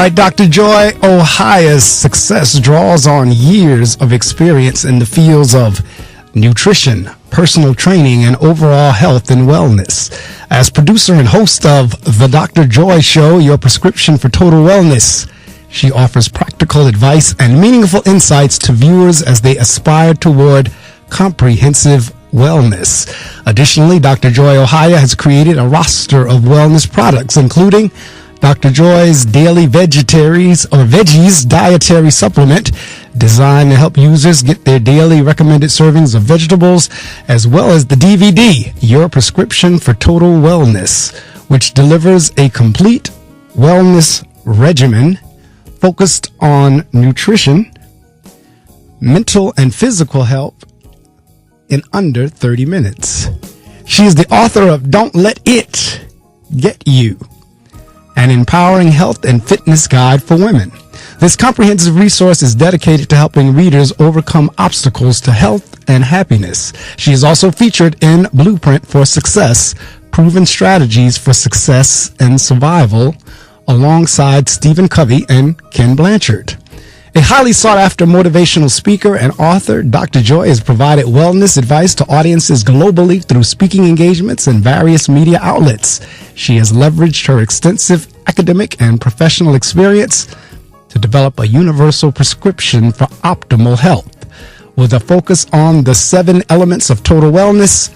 right, Dr. Joy, Ohayia success draws on years of experience in the fields of nutrition, personal training, and overall health and wellness. As producer and host of The Dr. Joy Show, your prescription for total wellness, she offers practical advice and meaningful insights to viewers as they aspire toward comprehensive wellness. Additionally, Dr. Joy Ohayia has created a roster of wellness products, including Dr. Joy's Daily Veggies dietary supplement, designed to help users get their daily recommended servings of vegetables, as well as the DVD, Your Prescription for Total Wellness, which delivers a complete wellness regimen focused on nutrition, mental and physical health in under 30 minutes. She is the author of Don't Let It Get You, an empowering health and fitness guide for women. This comprehensive resource is dedicated to helping readers overcome obstacles to health and happiness. She is also featured in Blueprint for Success, Proven Strategies for Success and Survival, alongside Stephen Covey and Ken Blanchard. A highly sought-after motivational speaker and author, Dr. Joy has provided wellness advice to audiences globally through speaking engagements and various media outlets. She has leveraged her extensive academic and professional experience to develop a universal prescription for optimal health, with a focus on the 7 elements of total wellness,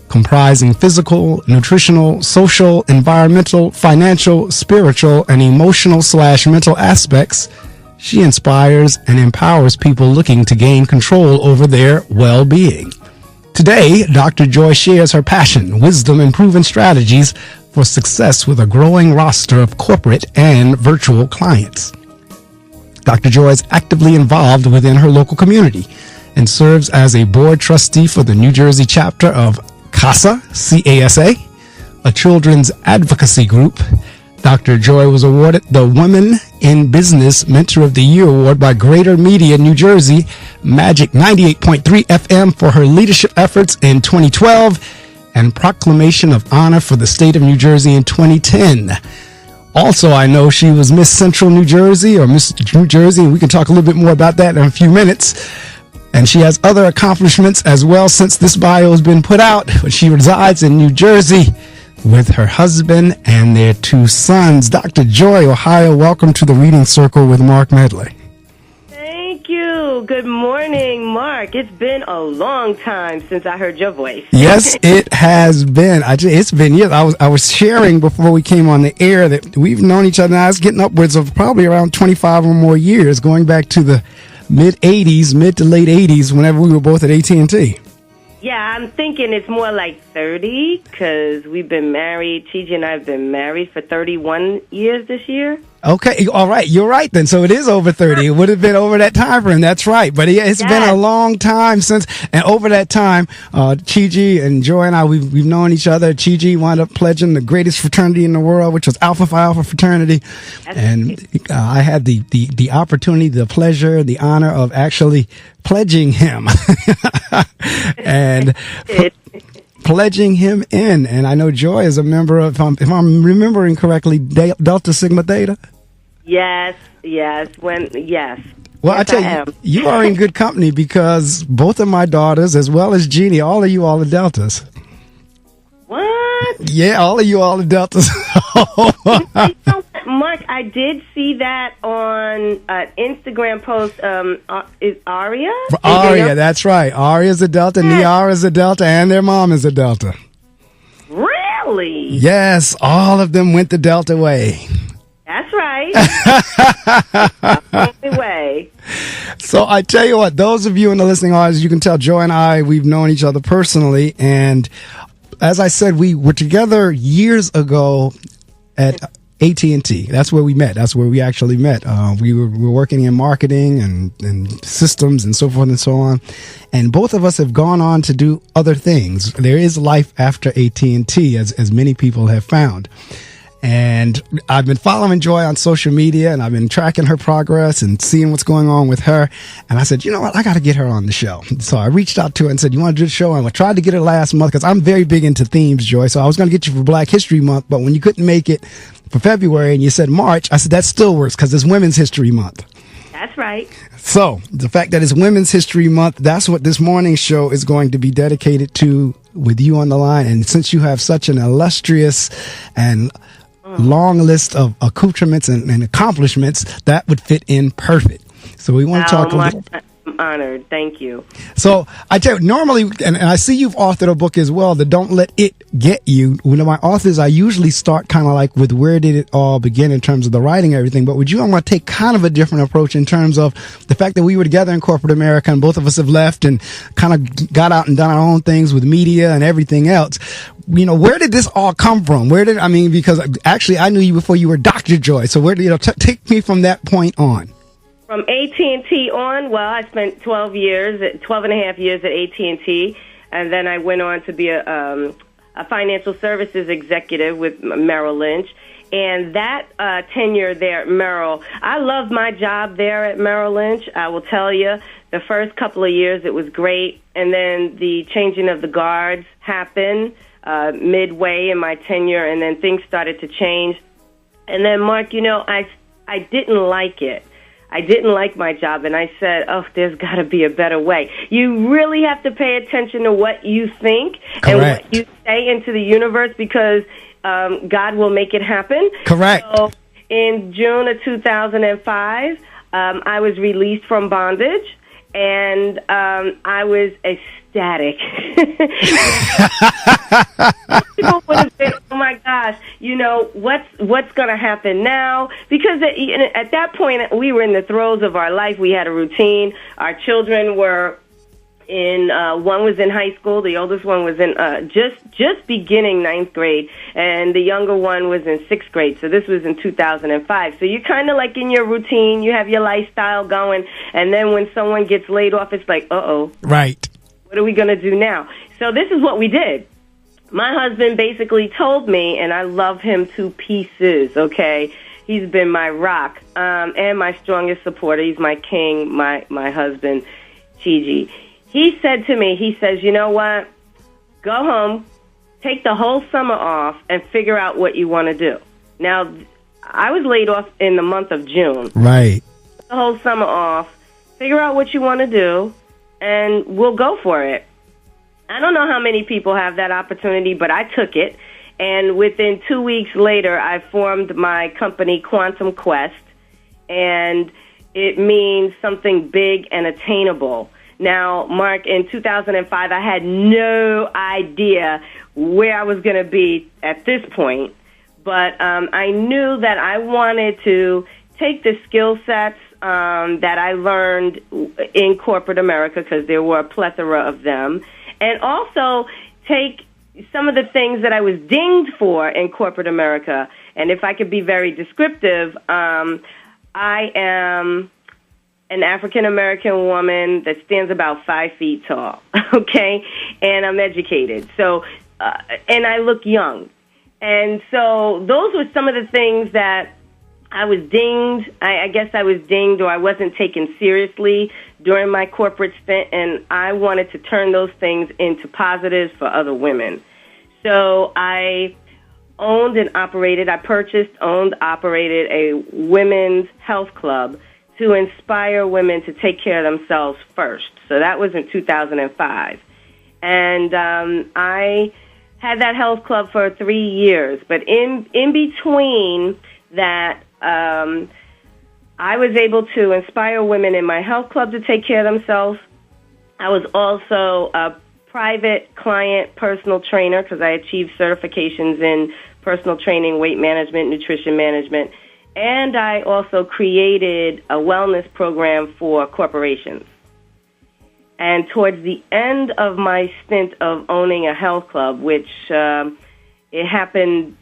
comprising physical, nutritional, social, environmental, financial, spiritual, and emotional/mental aspects. She inspires and empowers people looking to gain control over their well-being. Today, Dr. Joy shares her passion, wisdom, and proven strategies for success with a growing roster of corporate and virtual clients. Dr. Joy is actively involved within her local community and serves as a board trustee for the New Jersey chapter of CASA, C-A-S-A, a children's advocacy group. Dr. Joy was awarded the Women in Business Mentor of the Year Award by Greater Media New Jersey, Magic 98.3 FM for her leadership efforts in 2012, and Proclamation of Honor for the state of New Jersey in 2010. Also, I know she was Miss Central New Jersey or Miss New Jersey, and we can talk a little bit more about that in a few minutes. And she has other accomplishments as well since this bio has been put out. She resides in New Jersey with her husband and their 2 sons. Dr. Joy Ohayia, welcome to the Reading Circle with Marc Medley. Thank you. Good morning, Mark. It's been a long time since I heard your voice. Yes, it has been. It's been years. I was sharing before we came on the air that we've known each other now. It's getting upwards of probably around 25 or more years, going back to the mid to late 80s, whenever we were both at AT&T. Yeah, I'm thinking it's more like 30 because we've been married. Chi and I have been married for 31 years this year. Okay, all right. You're right then. So it is over 30. It would have been over that time frame. That's right. But it's been a long time since, and over that time, Chi and Joy and I, we've known each other. Chi wound up pledging the greatest fraternity in the world, which was Alpha Phi Alpha fraternity. And I had the opportunity, the pleasure, the honor of actually pledging him. And pledging him in, and I know Joy is a member of, if I'm remembering correctly, Delta Sigma Theta. Yes. Well, yes, I tell you are in good company because both of my daughters, as well as Jeannie, all of you all are Deltas. What? Yeah, all of you all are Deltas. Mark, I did see that on an Instagram post. Is Aria? Aria, that's right. Aria's a Delta, Niara's a Delta, and their mom is a Delta. Really? Yes, all of them went the Delta way. That's right. Only way. So I tell you what, those of you in the listening audience, you can tell Joy and I, we've known each other personally, and as I said, we were together years ago at AT&T. That's where we met. That's where we actually met. We were working in marketing and systems and so forth and so on. And both of us have gone on to do other things. There is life after AT&T, as many people have found. And I've been following Joy on social media, and I've been tracking her progress and seeing what's going on with her. And I said, you know what? I got to get her on the show. So I reached out to her and said, you want to do the show? And I tried to get her last month because I'm very big into themes, Joy. So I was going to get you for Black History Month, but when you couldn't make it for February, and you said March. I said that still works because it's Women's History Month. That's right. So the fact that it's Women's History Month, that's what this morning's show is going to be dedicated to, with you on the line. And since you have such an illustrious and long list of accoutrements and accomplishments, that would fit in perfect. So we want to talk a little. I'm honored. Thank you. So I tell you, normally, and I see you've authored a book as well, the Don't Let It Get You. When my authors, I usually start kind of like with where did it all begin in terms of the writing and everything. But with you, I'm going to take kind of a different approach in terms of the fact that we were together in corporate America and both of us have left and kind of got out and done our own things with media and everything else. You know, where did this all come from? Because actually I knew you before you were Dr. Joy. So take me from that point on. From AT&T on, well, I spent 12 and a half years at AT&T, and then I went on to be a financial services executive with Merrill Lynch. And that tenure there at Merrill, I loved my job there at Merrill Lynch. I will tell you, the first couple of years it was great, and then the changing of the guards happened midway in my tenure, and then things started to change. And then, Mark, I didn't like it. I didn't like my job, and I said, there's got to be a better way. You really have to pay attention to what you think and what you say into the universe, because God will make it happen. Correct. So in June of 2005, I was released from bondage, and I was ecstatic. People would have been, oh my gosh, what's going to happen now? Because at that point, we were in the throes of our life. We had a routine. Our children were one was in high school. The oldest one was in just beginning 9th grade, and the younger one was in 6th grade. So this was in 2005. So you're kind of like in your routine. You have your lifestyle going, and then when someone gets laid off, it's like, right. What are we going to do now? So this is what we did. My husband basically told me, and I love him to pieces, okay? He's been my rock and my strongest supporter. He's my king, my husband, Gigi. He said to me, he says, you know what? Go home, take the whole summer off, and figure out what you want to do. Now, I was laid off in the month of June. Right. The whole summer off, figure out what you want to do, and we'll go for it. I don't know how many people have that opportunity, but I took it. And within 2 weeks later, I formed my company, Quantum Quest, and it means something big and attainable. Now, Mark, in 2005, I had no idea where I was going to be at this point, but I knew that I wanted to take the skill sets that I learned in corporate America, because there were a plethora of them, and also take some of the things that I was dinged for in corporate America. And if I could be very descriptive, I am an African-American woman that stands about 5 feet tall, okay? And I'm educated. So, and I look young. And so those were some of the things that I was dinged. I guess I was dinged, or I wasn't taken seriously during my corporate stint, and I wanted to turn those things into positives for other women. So I purchased, operated a women's health club to inspire women to take care of themselves first. So that was in 2005. And I had that health club for 3 years. But in between that, I was able to inspire women in my health club to take care of themselves. I was also a private client personal trainer, because I achieved certifications in personal training, weight management, nutrition management. And I also created a wellness program for corporations. And towards the end of my stint of owning a health club, which it happened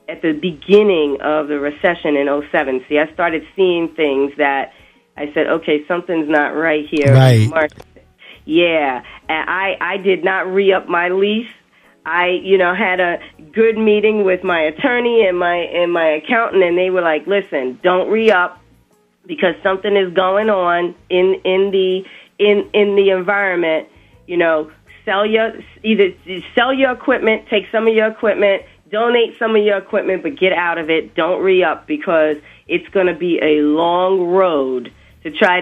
at the beginning of the recession in 2007. See, I started seeing things that I said, okay, something's not right here. Right. Yeah. And I did not re-up my lease. I, had a good meeting with my attorney and my accountant, and they were like, listen, don't re-up, because something is going on in the environment. Sell your equipment, take some of your equipment, donate some of your equipment, but get out of it. Don't re-up, because it's going to be a long road to try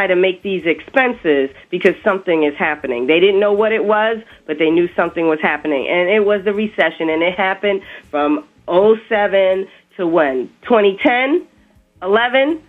to make these expenses, because something is happening. They didn't know what it was, but they knew something was happening. And it was the recession, and it happened from 2007 to when? 2010? 11?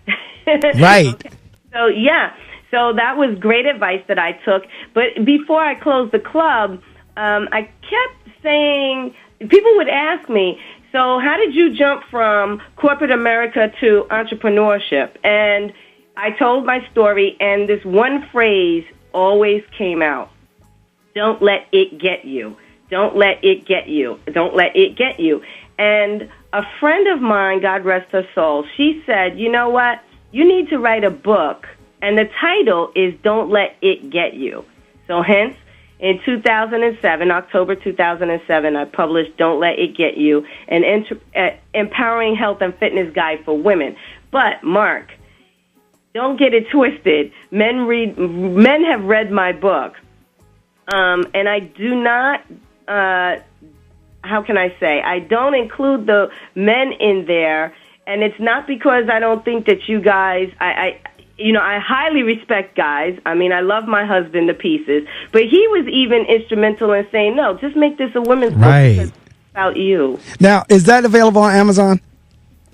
Right. Okay. So, yeah. So that was great advice that I took. But before I closed the club, I kept saying, people would ask me, so how did you jump from corporate America to entrepreneurship? And I told my story, and this one phrase always came out. Don't let it get you. Don't let it get you. Don't let it get you. And a friend of mine, God rest her soul, she said, you know what? You need to write a book, and the title is Don't Let It Get You. So hence, in 2007, October 2007, I published Don't Let It Get You, an empowering health and fitness guide for women. But, Mark, don't get it twisted. Men have read my book, and I do not, how can I say, I don't include the men in there, and it's not because I don't think that you guys, I highly respect guys. I mean, I love my husband to pieces, but he was even instrumental in saying, no, just make this a women's book because it's about you. Now, is that available on Amazon?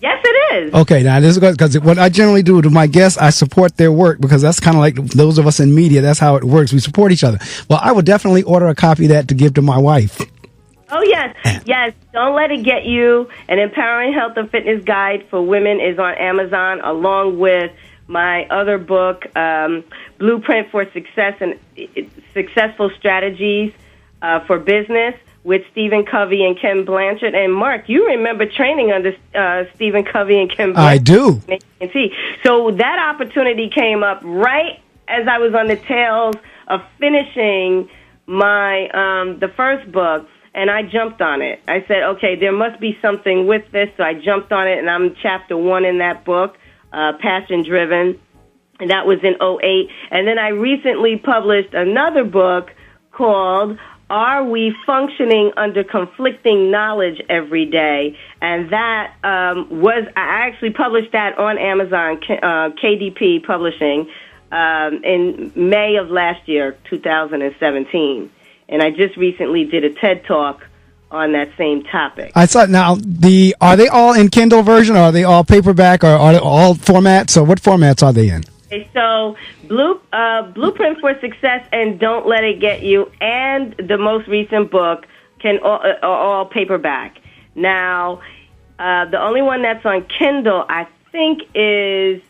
Yes, it is. Okay, now this is good, because what I generally do to my guests, I support their work, because that's kind of like those of us in media. That's how it works. We support each other. Well, I would definitely order a copy of that to give to my wife. Oh, yes. Yes. Don't Let It Get You, an empowering health and fitness guide for women, is on Amazon, along with my other book, Blueprint for Success and Successful Strategies for Business, with Stephen Covey and Ken Blanchard. And Mark, you remember training under Stephen Covey and Ken Blanchard. I do. So that opportunity came up right as I was on the tails of finishing my the first book, and I jumped on it. I said, okay, there must be something with this, so I jumped on it, and I'm chapter 1 in that book, Passion Driven, and that was in 2008. And then I recently published another book called Are We Functioning Under Conflicting Knowledge Every Day? And that I actually published that on Amazon, KDP Publishing, in May of last year, 2017. And I just recently did a TED Talk on that same topic. I saw. Now, are they all in Kindle version, or are they all paperback, or are they all formats? So what formats are they in? Okay, so Blueprint for Success and Don't Let It Get You, and the most recent book are all paperback. Now, the only one that's on Kindle, I think, is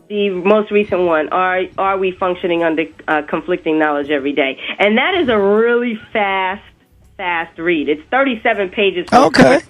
the most recent one. Are we functioning under conflicting knowledge every day? And that is a really fast read. It's 37 pages. Okay.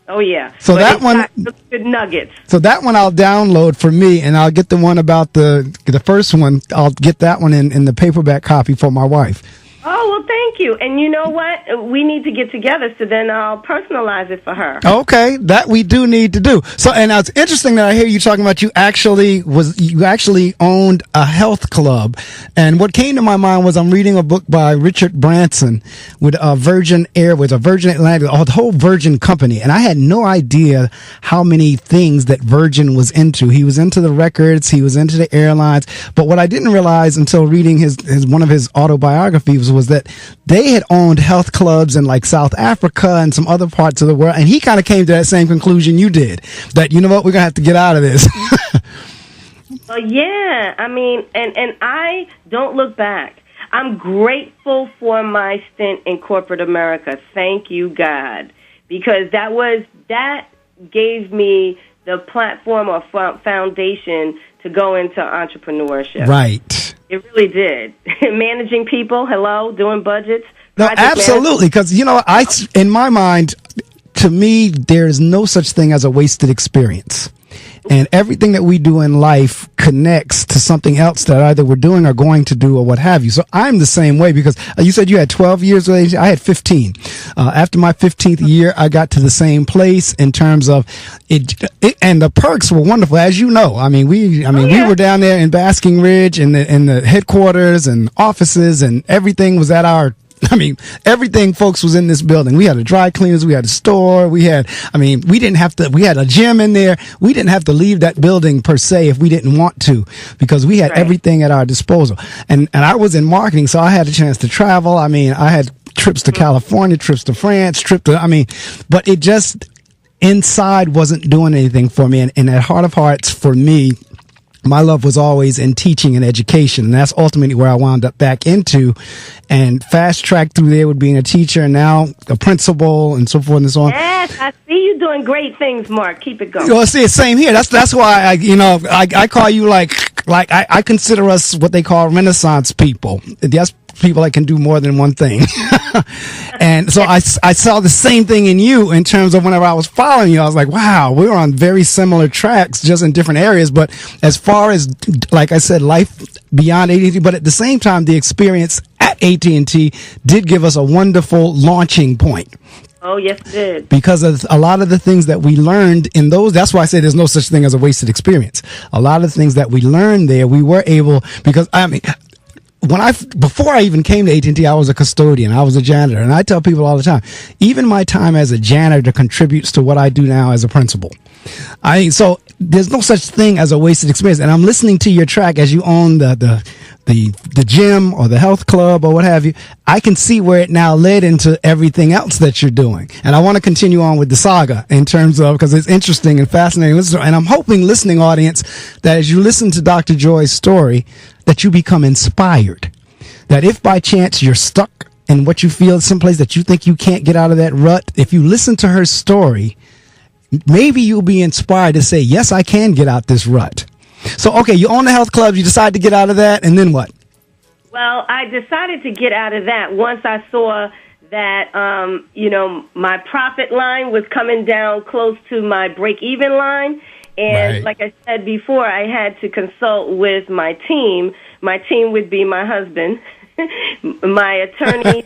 Oh, yeah. So but that one, good nuggets. So that one I'll download for me, and I'll get the one about the first one. I'll get that one in the paperback copy for my wife. Oh, well, thank you. And you know what? We need to get together, so then I'll personalize it for her. Okay, that we do need to do. So, and now it's interesting that I hear you talking about you actually owned a health club. And what came to my mind was I'm reading a book by Richard Branson with Virgin Airways, Virgin Atlantic, the whole Virgin company. And I had no idea how many things that Virgin was into. He was into the records, he was into the airlines. But what I didn't realize until reading his one of his autobiographies was that they had owned health clubs in like South Africa and some other parts of the world. And he kind of came to that same conclusion you did, that, you know what, we're going to have to get out of this. Well, yeah, I mean, and I don't look back. I'm grateful for my stint in corporate America. Thank you, God, because that gave me the platform or foundation to go into entrepreneurship. Right. It really did. Managing people, doing budgets. No, absolutely, because, in my mind, to me, there is no such thing as a wasted experience. And everything that we do in life connects to something else that either we're doing or going to do or what have you. So I'm the same way, because you said you had 12 years of age. I had 15. After my 15th year, I got to the same place in terms of it, and the perks were wonderful, as you know. We were down there in Basking Ridge in the headquarters and offices, and everything was at our I mean, everything, folks, was in this building. We had a dry cleaners, we had a store, we had a gym in there. We didn't have to leave that building per se if we didn't want to, because we had everything at our disposal. And I was in marketing, so I had a chance to travel. I mean, I had trips to California, trips to France, but it just inside wasn't doing anything for me. And at heart of hearts, for me, my love was always in teaching and education. And that's ultimately where I wound up back into, and fast track through there with being a teacher and now a principal and so forth and so on. Yes, I see you doing great things, Mark. Keep it going. Well, see, it's same here. That's why I call you like I consider us what they call Renaissance people. That's people that can do more than one thing. And so I saw the same thing in you in terms of whenever I was following you, I was like, wow, we were on very similar tracks, just in different areas. But as far as, like I said, life beyond AT&T, but at the same time, the experience at AT&T did give us a wonderful launching point. Oh, yes, it did. Because of a lot of the things that we learned in those, that's why I say there's no such thing as a wasted experience. A lot of the things that we learned there, we were able, because I mean, before I even came to AT&T, I was a custodian. I was a janitor. And I tell people all the time, even my time as a janitor contributes to what I do now as a principal. So there's no such thing as a wasted experience. And I'm listening to your track as you own the gym or the health club or what have you. I can see where it now led into everything else that you're doing. And I want to continue on with the saga in terms of, because it's interesting and fascinating. And I'm hoping, listening audience, that as you listen to Dr. Joy's story, that you become inspired. That if by chance you're stuck in what you feel, someplace that you think you can't get out of that rut, if you listen to her story, maybe you'll be inspired to say, yes, I can get out this rut. So, okay, you own the health club, you decide to get out of that, and then what? Well, I decided to get out of that once I saw that, my profit line was coming down close to my break-even line. And like I said before, I had to consult with my team. My team would be my husband, my attorney,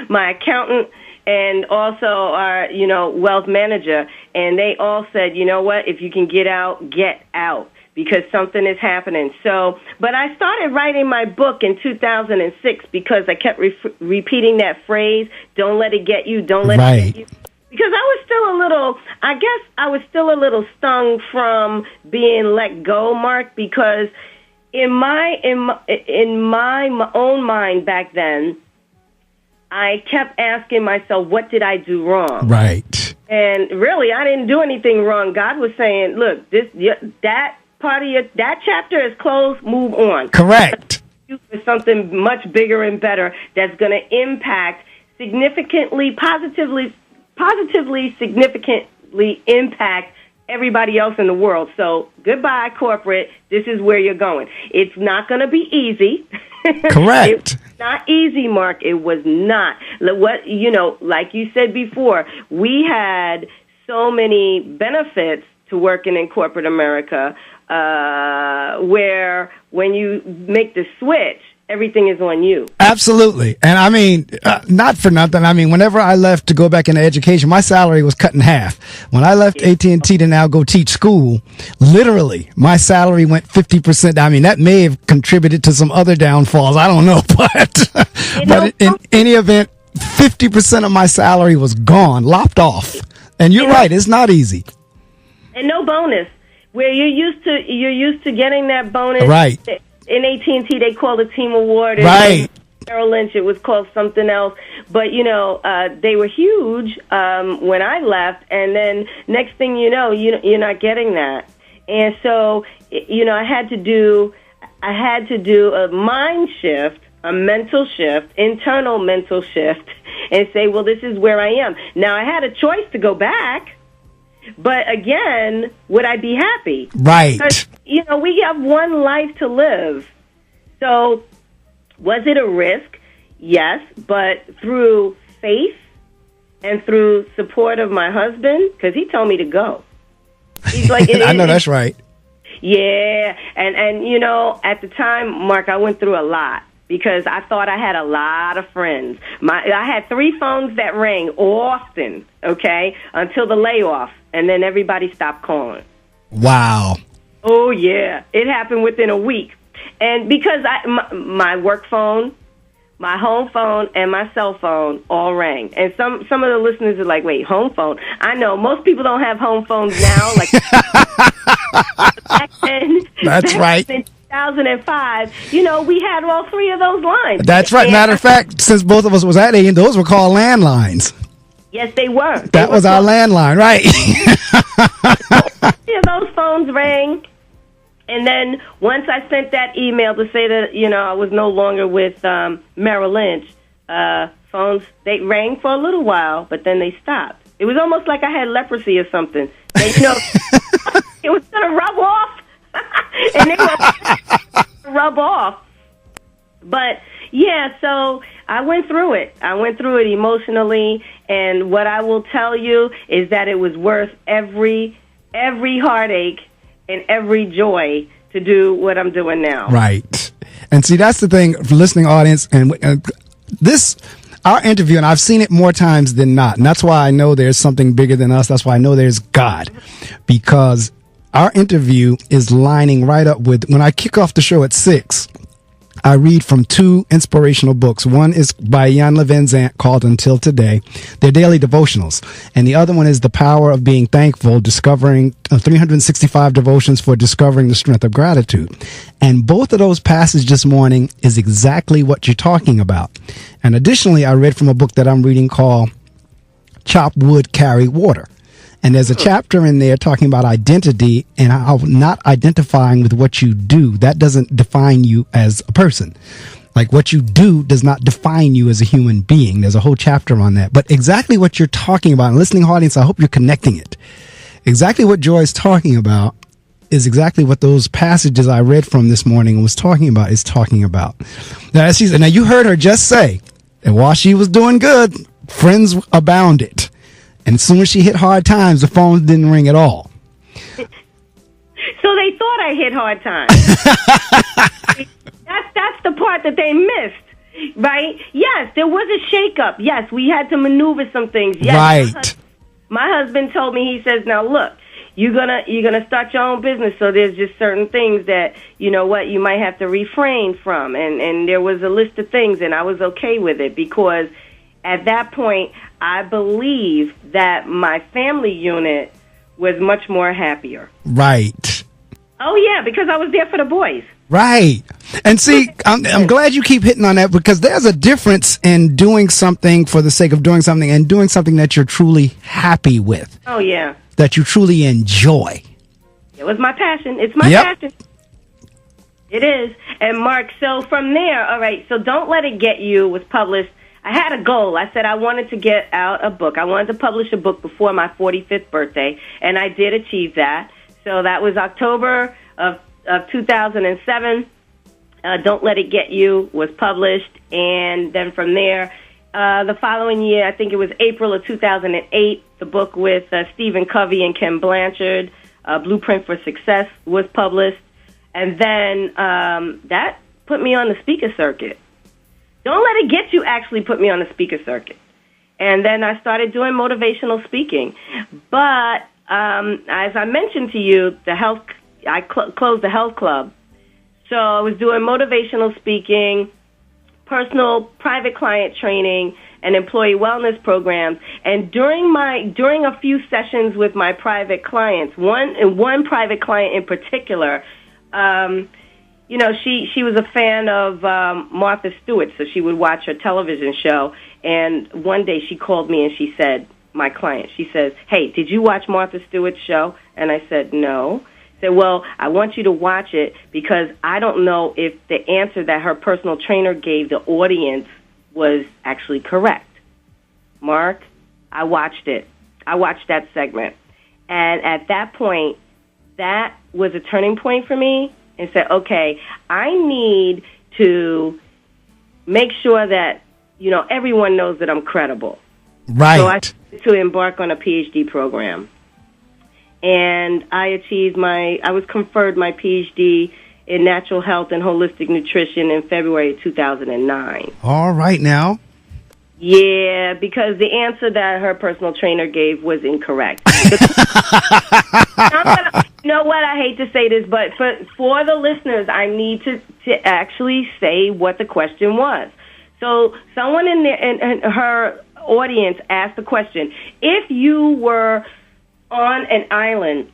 my accountant, and also our, wealth manager. And they all said, you know what, if you can get out, because something is happening. So, but I started writing my book in 2006 because I kept repeating that phrase, don't let it get you, don't let it get you. Because I was still a little stung from being let go, Mark, because in my own mind back then, I kept asking myself, what did I do wrong? Right. And really, I didn't do anything wrong. God was saying, look, that part of that chapter is closed, move on. Correct. For something much bigger and better that's going to impact significantly impact everybody else in the world. So goodbye, corporate. This is where you're going. It's not going to be easy. Correct. It's not easy, Mark. It was not. Like you said before, we had so many benefits to working in corporate America, where when you make the switch, everything is on you. Absolutely. And I mean, not for nothing. I mean, whenever I left to go back into education, my salary was cut in half. When I left AT&T to now go teach school, literally, my salary went 50%. I mean, that may have contributed to some other downfalls. I don't know. But in any event, 50% of my salary was gone, lopped off. And you're right. It's not easy. And no bonus. Where you're used to getting that bonus. Right. In AT&T, they called a team award. Right. Merrill Lynch, it was called something else. But, they were huge when I left. And then next thing you know, you're not getting that. And so, I had to do a mind shift, a mental shift, internal mental shift, and say, well, this is where I am. Now, I had a choice to go back. But again, would I be happy? Right. Because, we have one life to live. So was it a risk? Yes. But through faith and through support of my husband, because he told me to go. He's like, I know that's right. Yeah. And at the time, Mark, I went through a lot. Because I thought I had a lot of friends. I had 3 phones that rang often, okay, until the layoff, and then everybody stopped calling. Wow. Oh, yeah. It happened within a week. And because my work phone, my home phone and my cell phone all rang. And some of the listeners are like, wait, home phone? I know most people don't have home phones now. Like back then, That's right. In 2005, we had all three of those lines. That's right. Matter of fact, since both of us was at age, those were called landlines. Yes, they were. That was our landline, right? Those phones rang. And then once I sent that email to say that, I was no longer with Merrill Lynch, phones, they rang for a little while, but then they stopped. It was almost like I had leprosy or something. It was going to rub off. And they were rub off. But, yeah, so I went through it. I went through it emotionally. And what I will tell you is that it was worth every heartache and every joy to do what I'm doing now. Right. And see, that's the thing, for listening audience, and our interview, and I've seen it more times than not, and that's why I know there's something bigger than us. That's why I know there's God, because our interview is lining right up with, when I kick off the show at 6, I read from 2 inspirational books. One is by Jan Van Zant called Until Today. They're daily devotionals. And the other one is The Power of Being Thankful, discovering 365 devotions for discovering the strength of gratitude. And both of those passages this morning is exactly what you're talking about. And additionally, I read from a book that I'm reading called Chop Wood, Carry Water. And there's a chapter in there talking about identity and how not identifying with what you do, that doesn't define you as a person. Like, what you do does not define you as a human being. There's a whole chapter on that. But exactly what you're talking about, and listening audience, I hope you're connecting it. Exactly what Joy is talking about is exactly what those passages I read from this morning was talking about, is talking about. Now you heard her just say that while she was doing good, friends abounded. And as soon as she hit hard times, the phone didn't ring at all. So they thought I hit hard times. That's the part that they missed, right? Yes, there was a shakeup. Yes, we had to maneuver some things. Yes, right. My husband told me, he says, now look, you're gonna start your own business, so there's just certain things that, you might have to refrain from. And there was a list of things, and I was okay with it, because at that point, I believe that my family unit was much more happier. Right. Oh, yeah, because I was there for the boys. Right. And see, I'm glad you keep hitting on that, because there's a difference in doing something for the sake of doing something and doing something that you're truly happy with. Oh, yeah. That you truly enjoy. It was my passion. It's my passion. It is. And Mark, so from there, all right, so Don't Let It Get You was published. I had a goal. I said I wanted to get out a book. I wanted to publish a book before my 45th birthday, and I did achieve that. So that was October of 2007. Don't Let It Get You was published, and then from there, the following year, I think it was April of 2008, the book with Stephen Covey and Ken Blanchard, Blueprint for Success, was published, and then that put me on the speaker circuit. Don't Let It Get You actually put me on the speaker circuit. And then I started doing motivational speaking. But as I mentioned to you, I closed the health club. So I was doing motivational speaking, personal private client training, and employee wellness programs. And during a few sessions with my private clients, one private client in particular, she was a fan of Martha Stewart, so she would watch her television show. And one day she called me and she said, my client, she says, hey, did you watch Martha Stewart's show? And I said, no. I said, well, I want you to watch it because I don't know if the answer that her personal trainer gave the audience was actually correct. Mark, I watched it. I watched that segment. And at that point, that was a turning point for me. And said, okay, I need to make sure that, everyone knows that I'm credible. Right. So I had to embark on a PhD program. And I was conferred my PhD in natural health and holistic nutrition in February 2009. All right now. Yeah, because the answer that her personal trainer gave was incorrect. You know what? I hate to say this, but for the listeners, I need to actually say what the question was. So someone in her audience asked the question, if you were on an island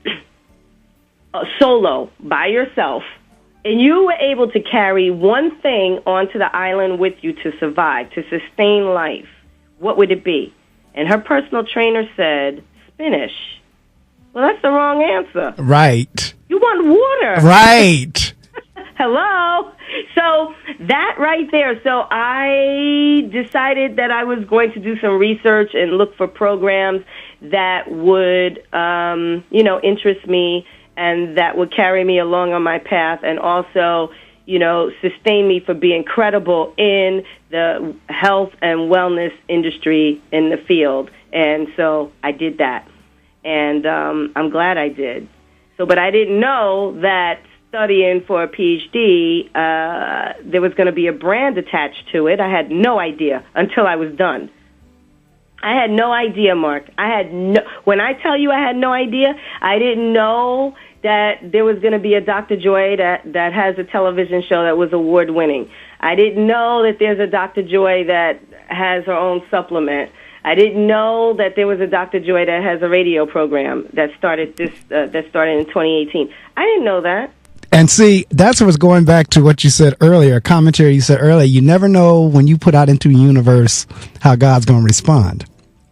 solo by yourself and you were able to carry one thing onto the island with you to survive, to sustain life, what would it be? And her personal trainer said, spinach. Well, that's the wrong answer. Right. You want water. Right. Hello. So that right there. So I decided that I was going to do some research and look for programs that would, interest me and that would carry me along on my path and also, sustain me for being credible in the health and wellness industry in the field. And so I did that. And I'm glad I did. But I didn't know that studying for a PhD, there was going to be a brand attached to it. I had no idea until I was done. I had no idea, Mark. When I tell you I had no idea, I didn't know that there was going to be a Dr.Joy that has a television show that was award-winning. I didn't know that there's a Dr.Joy that has her own supplement. I didn't know that there was a Dr.Joy that has a radio program that started in 2018. I didn't know that. And see, that's what's going back to what you said earlier, a commentary you said earlier. You never know when you put out into the universe how God's going to respond.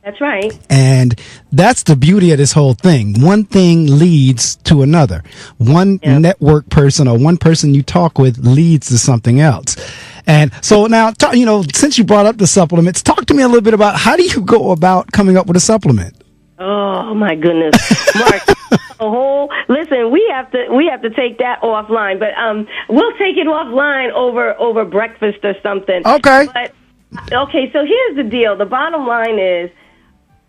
That's right. And that's the beauty of this whole thing. One thing leads to another. One network person or one person you talk with leads to something else. And so now, since you brought up the supplements, talk to me a little bit about how do you go about coming up with a supplement? Oh my goodness, Mark! Listen, we have to take that offline, but we'll take it offline over breakfast or something. Okay. Okay. So here's the deal. The bottom line is,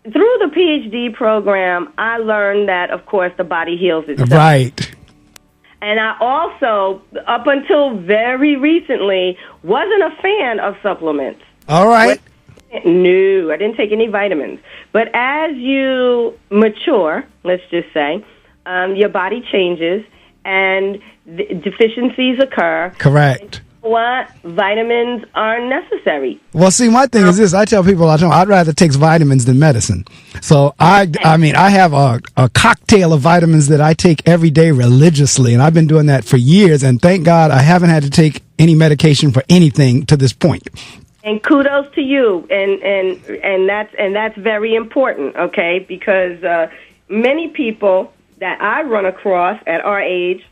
through the PhD program, I learned that, of course, the body heals itself. Right. And I also, up until very recently, wasn't a fan of supplements. All right. No, I didn't take any vitamins. But as you mature, let's just say, your body changes and deficiencies occur. Correct. What? Vitamins are necessary. Well, see, my thing is this. I tell people all the time, I'd rather take vitamins than medicine. So I have a cocktail of vitamins that I take every day religiously, and I've been doing that for years. And thank God I haven't had to take any medication for anything to this point. And kudos to you, and that's very important, okay? Because many people that I run across at our age,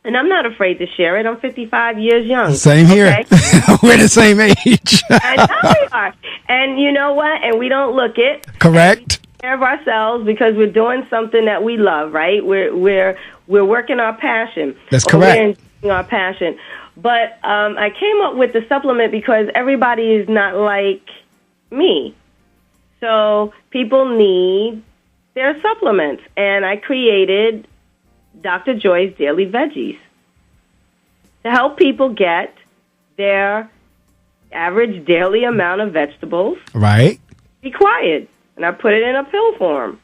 and I'm not afraid to share it. I'm 55 years young. Same here. Okay? We're the same age. I know we are. And you know what? And we don't look it. Correct. We take care of ourselves because we're doing something that we love, right? We're working our passion. That's correct. We're enjoying our passion. But I came up with the supplement because everybody is not like me. So people need their supplements. And I created Dr. Joy's Daily Veggies to help people get their average daily amount of vegetables required. And I put it in a pill form.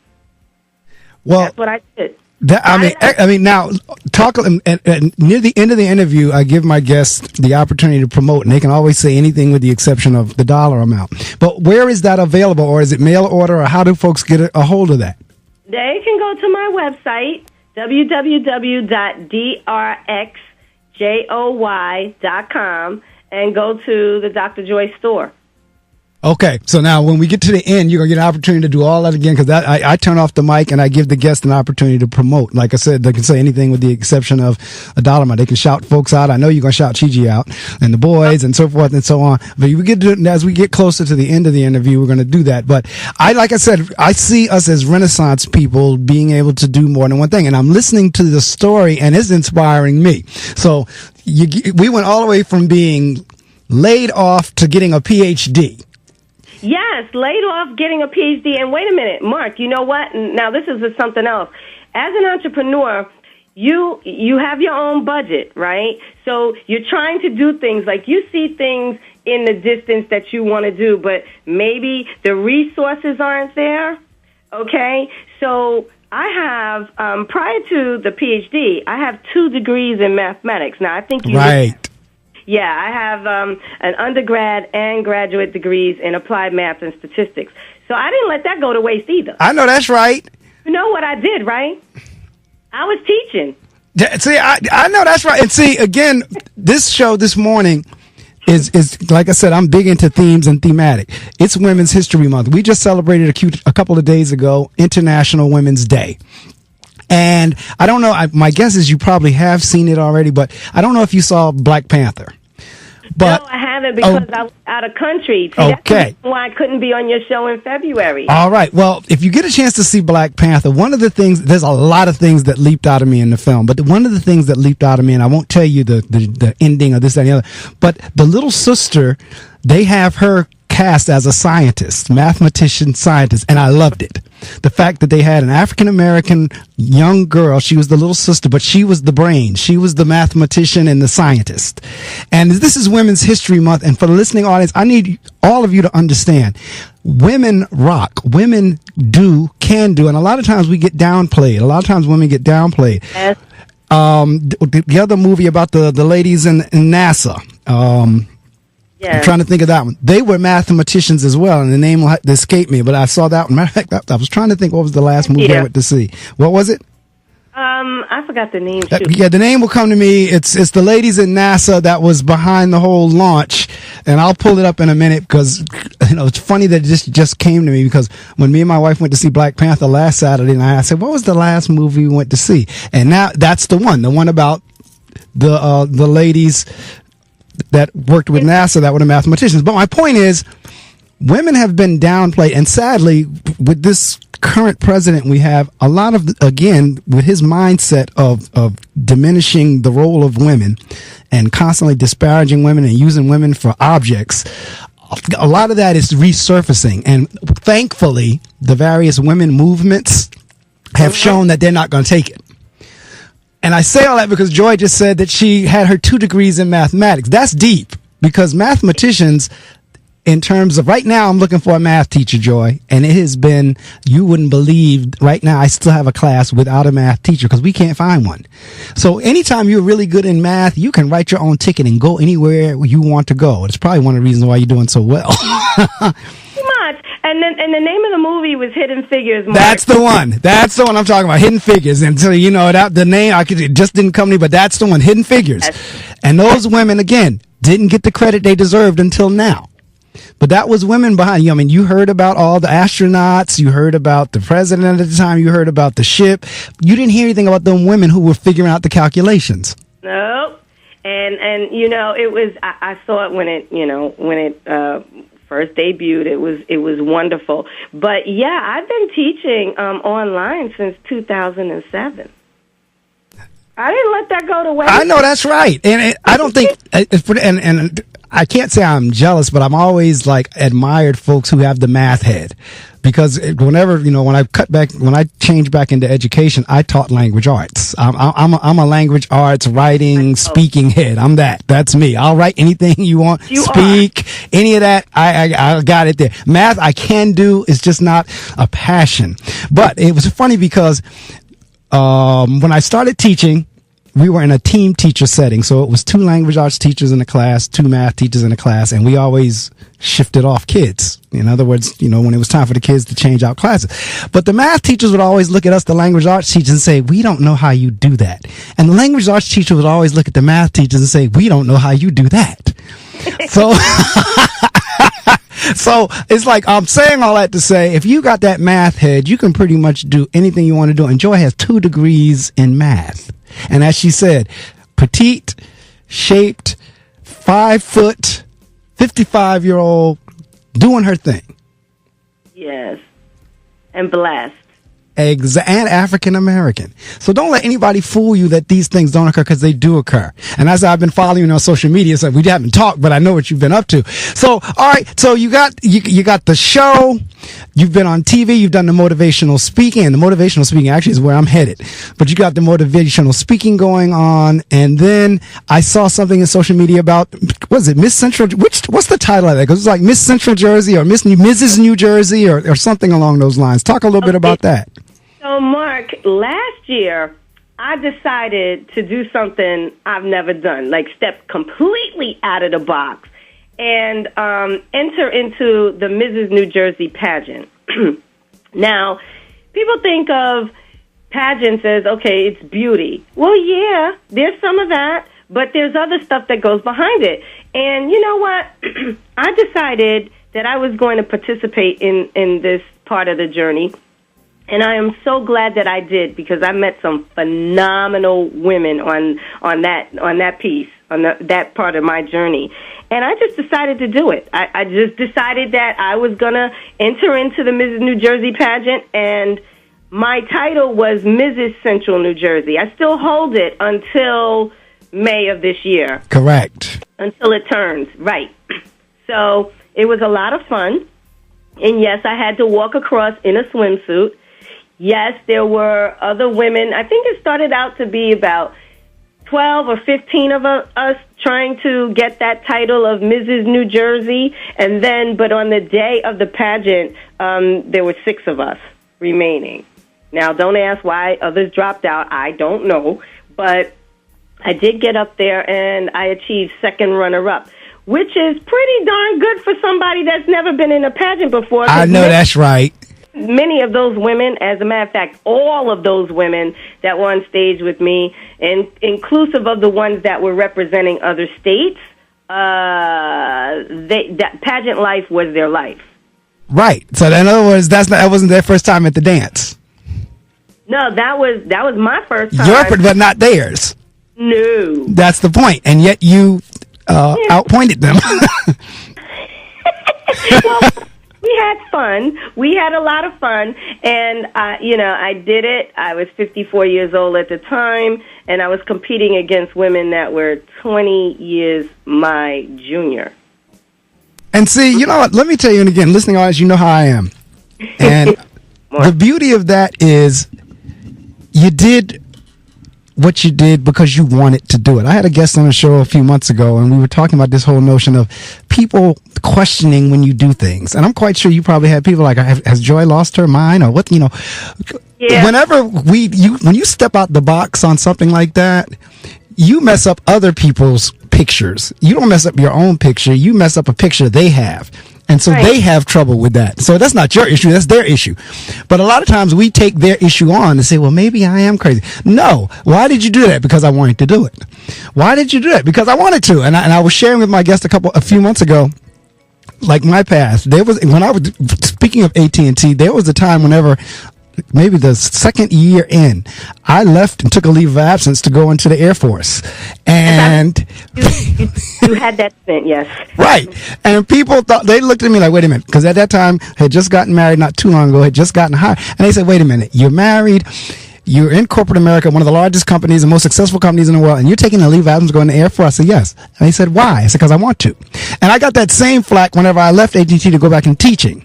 Well, that's what I did. Now, talk. And near the end of the interview, I give my guests the opportunity to promote, and they can always say anything with the exception of the dollar amount. But where is that available, or is it mail order, or how do folks get a hold of that? They can go to my website, www.drxjoy.com, and go to the Dr. Joy store. Okay, so now when we get to the end, you're going to get an opportunity to do all that again, because I turn off the mic and I give the guest an opportunity to promote. Like I said, they can say anything with the exception of a dollar amount. They can shout folks out. I know you're going to shout Chi-Chi out and the boys and so forth and so on. But as we get closer to the end of the interview, we're going to do that. But like I said, I see us as Renaissance people being able to do more than one thing. And I'm listening to the story and it's inspiring me. So we went all the way from being laid off to getting a PhD. Yes, laid off, getting a PhD. And wait a minute, Mark, you know what? Now, this is something else. As an entrepreneur, you have your own budget, right? So you're trying to do things like you see things in the distance that you want to do, but maybe the resources aren't there, okay? So I have, prior to the PhD, I have 2 degrees in mathematics. Now, I think you... Right. Yeah, I have an undergrad and graduate degrees in applied math and statistics. So I didn't let that go to waste either. I know that's right. You know what I did, right? I was teaching. See, I know that's right. And see, again, this show this morning is like I said, I'm big into themes and thematic. It's Women's History Month. We just celebrated a couple of days ago, International Women's Day. And I don't know, my guess is you probably have seen it already, but I don't know if you saw Black Panther. But, no, I haven't because I was out of country. See, that's the reason why I couldn't be on your show in February. All right. Well, if you get a chance to see Black Panther, one of the things, there's a lot of things that leaped out of me in the film, but one of the things that leaped out of me, and I won't tell you the ending or this, that, and the other, but the little sister, they have her cast as a scientist, mathematician scientist, and I loved it. The fact that they had an African-American young girl, she was the little sister, but she was the brain. She was the mathematician and the scientist. And this is Women's History Month, and for the listening audience, I need all of you to understand, women rock. Women can do, and a lot of times we get downplayed. A lot of times women get downplayed. Yes. The other movie about the ladies in NASA, I'm trying to think of that one. They were mathematicians as well, and the name will escape me, but I saw that one. Matter of fact, I was trying to think what was the last movie I went to see. What was it? I forgot the name. The name will come to me. It's the ladies in NASA that was behind the whole launch, and I'll pull it up in a minute because it's funny that it just came to me because when me and my wife went to see Black Panther last Saturday night, I said, "What was the last movie we went to see?" And now that's the one about the ladies that worked with NASA that were the mathematicians. But my point is, women have been downplayed, and sadly, with this current president we have, a lot of, again, with his mindset of diminishing the role of women and constantly disparaging women and using women for objects, a lot of that is resurfacing. And thankfully, the various women movements have shown that they're not going to take it. And I say all that because Joy just said that she had her 2 degrees in mathematics. That's deep because mathematicians, in terms of right now, I'm looking for a math teacher, Joy, and it has been, you wouldn't believe, right now I still have a class without a math teacher because we can't find one. So anytime you're really good in math, you can write your own ticket and go anywhere you want to go. It's probably one of the reasons why you're doing so well. And the name of the movie was Hidden Figures. Mark. That's the one. That's the one I'm talking about. Hidden Figures. And so the name it just didn't come to me, but that's the one. Hidden Figures. Yes. And those women again didn't get the credit they deserved until now. But that was women behind you. I mean, you heard about all the astronauts. You heard about the president at the time. You heard about the ship. You didn't hear anything about them women who were figuring out the calculations. No. And it was. I saw it when it first debuted. It was wonderful. But yeah, I've been teaching online since 2007. I didn't let that go to waste. I know that's right, and I don't think and I can't say I'm jealous, but I'm always admired folks who have the math head, because whenever when I changed back into education, I taught language arts. I'm a language arts writing speaking head. That's me. I'll write anything you want. Speak any of that. I got it there. Math I can do. It's just not a passion. But it was funny because when I started teaching, we were in a team teacher setting. So it was 2 language arts teachers in the class, 2 math teachers in the class, and we always shifted off kids. In other words, when it was time for the kids to change out classes. But the math teachers would always look at us, the language arts teachers, and say, "We don't know how you do that." And the language arts teacher would always look at the math teachers and say, "We don't know how you do that." So So it's I'm saying all that to say, if you got that math head, you can pretty much do anything you want to do. And Joy has 2 degrees in math. And as she said, petite, shaped, 5 foot, 55-year-old, doing her thing. Yes. And blessed. And African American. So don't let anybody fool you that these things don't occur, because they do occur. And as I've been following you on social media, so we haven't talked, but I know what you've been up to. So, all right. So you got the show. You've been on TV. You've done the motivational speaking, and the motivational speaking actually is where I'm headed. But you got the motivational speaking going on, and then I saw something in social media about, what is it, Miss Central? What's the title of that? Because it's like Miss Central Jersey or Mrs. New Jersey or something along those lines. Talk a little bit about that. So, Mark, last year I decided to do something I've never done, like step completely out of the box and enter into the Mrs. New Jersey pageant. Now, people think of pageants as, okay, it's beauty. Well, yeah, there's some of that, but there's other stuff that goes behind it. And you know what? I decided that I was going to participate in this part of the journey. And I am so glad that I did, because I met some phenomenal women on that piece, on that part of my journey. And I just decided to do it. I just decided that I was going to enter into the Mrs. New Jersey pageant, and my title was Mrs. Central New Jersey. I still hold it until May of this year. Correct. Until it turns, right. So it was a lot of fun. And yes, I had to walk across in a swimsuit. Yes, there were other women. I think it started out to be about 12 or 15 of us trying to get that title of Mrs. New Jersey. And then, but on the day of the pageant, there were 6 of us remaining. Now, don't ask why others dropped out. I don't know. But I did get up there, and I achieved second runner-up, which is pretty darn good for somebody that's never been in a pageant before. I know that's right. Many of those women, as a matter of fact, all of those women that were on stage with me, and inclusive of the ones that were representing other states, that pageant life was their life. Right. So in other words, that wasn't their first time at the dance. No, that was my first time. But not theirs. No. That's the point. And yet you outpointed them. Well, we had fun. We had a lot of fun. And, I did it. I was 54 years old at the time, and I was competing against women that were 20 years my junior. And see, you know what? Let me tell you, and again, listening audience, you know how I am. And the beauty of that is you did what you did because you wanted to do it. I had a guest on the show a few months ago, and we were talking about this whole notion of people questioning when you do things. And I'm quite sure you probably had people like, has Joy lost her mind? Or what, Yeah. Whenever when you step out the box on something like that, you mess up other people's pictures. You don't mess up your own picture. You mess up a picture they have. And so they have trouble with that. So that's not your issue. That's their issue. But a lot of times we take their issue on and say, well, maybe I am crazy. No. Why did you do that? Because I wanted to do it. Why did you do that? Because I wanted to. And I was sharing with my guest a few months ago, like my past. When I was speaking of AT&T, there was a time whenever maybe the second year in, I left and took a leave of absence to go into the Air Force. And you had that stint, yes. Right. And people thought, they looked at me like, wait a minute, because at that time I had just gotten married not too long ago, had just gotten hired. And they said, wait a minute, you're married, you're in corporate America, one of the largest companies and most successful companies in the world, and you're taking a leave of absence going to the Air Force? I said, yes. And they said, why? I said, because I want to. And I got that same flack whenever I left AT&T to go back in teaching.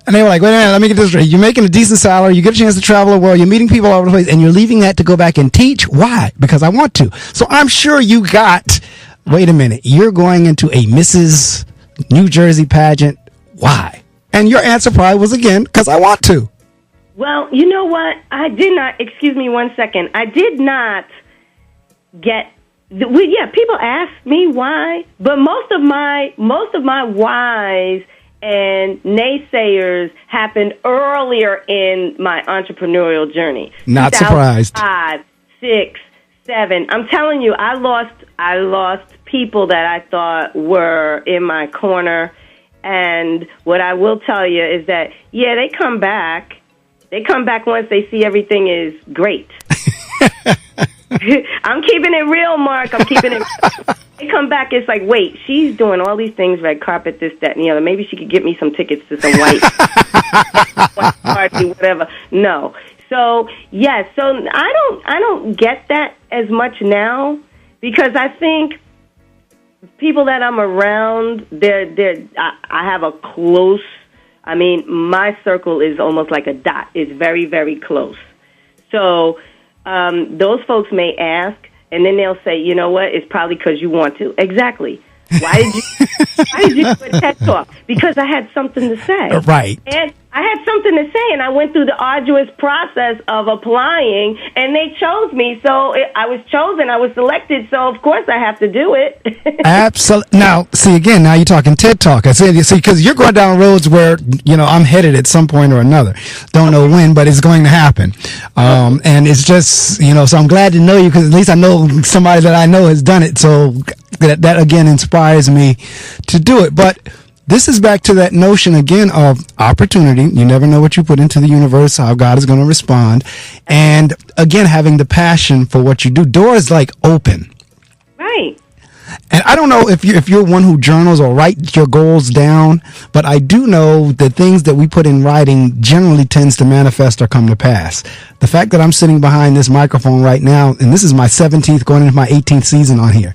And they were like, wait a minute, let me get this straight. You're making a decent salary, you get a chance to travel the world, you're meeting people all over the place, and you're leaving that to go back and teach? Why? Because I want to. So I'm sure you got, wait a minute, you're going into a Mrs. New Jersey pageant. Why? And your answer probably was, again, because I want to. Well, you know what? I did not, excuse me one second, I did not get, people ask me why, but most of my whys and naysayers happened earlier in my entrepreneurial journey. Not surprised. 5, 6, 7. I'm telling you, I lost people that I thought were in my corner. And what I will tell you is that, they come back. They come back once they see everything is great. I'm keeping it real, Mark. I'm keeping it real. They come back, it's like, wait, she's doing all these things, red carpet, this, that, and the other. Maybe she could get me some tickets to some white party, whatever. No. So, so I don't get that as much now, because I think people that I'm around, I have a close, my circle is almost like a dot. It's very, very close. So those folks may ask, and then they'll say, you know what, it's probably because you want to. Exactly. Why did you do a TED Talk? Because I had something to say. Right. And I had something to say, and I went through the arduous process of applying, and they chose me. So I was chosen. I was selected. So, of course, I have to do it. Absolutely. Now, see, again, now you're talking TED Talk. I see, because you're going down roads where, I'm headed at some point or another. Don't know when, but it's going to happen. And it's just, so I'm glad to know you, because at least I know somebody that I know has done it. So that again, inspires me to do it. But this is back to that notion again of opportunity. You never know what you put into the universe, how God is going to respond. And again, having the passion for what you do. Doors like open. Right. And I don't know if you're one who journals or write your goals down, but I do know that things that we put in writing generally tends to manifest or come to pass. The fact that I'm sitting behind this microphone right now, and this is my 17th going into my 18th season on here.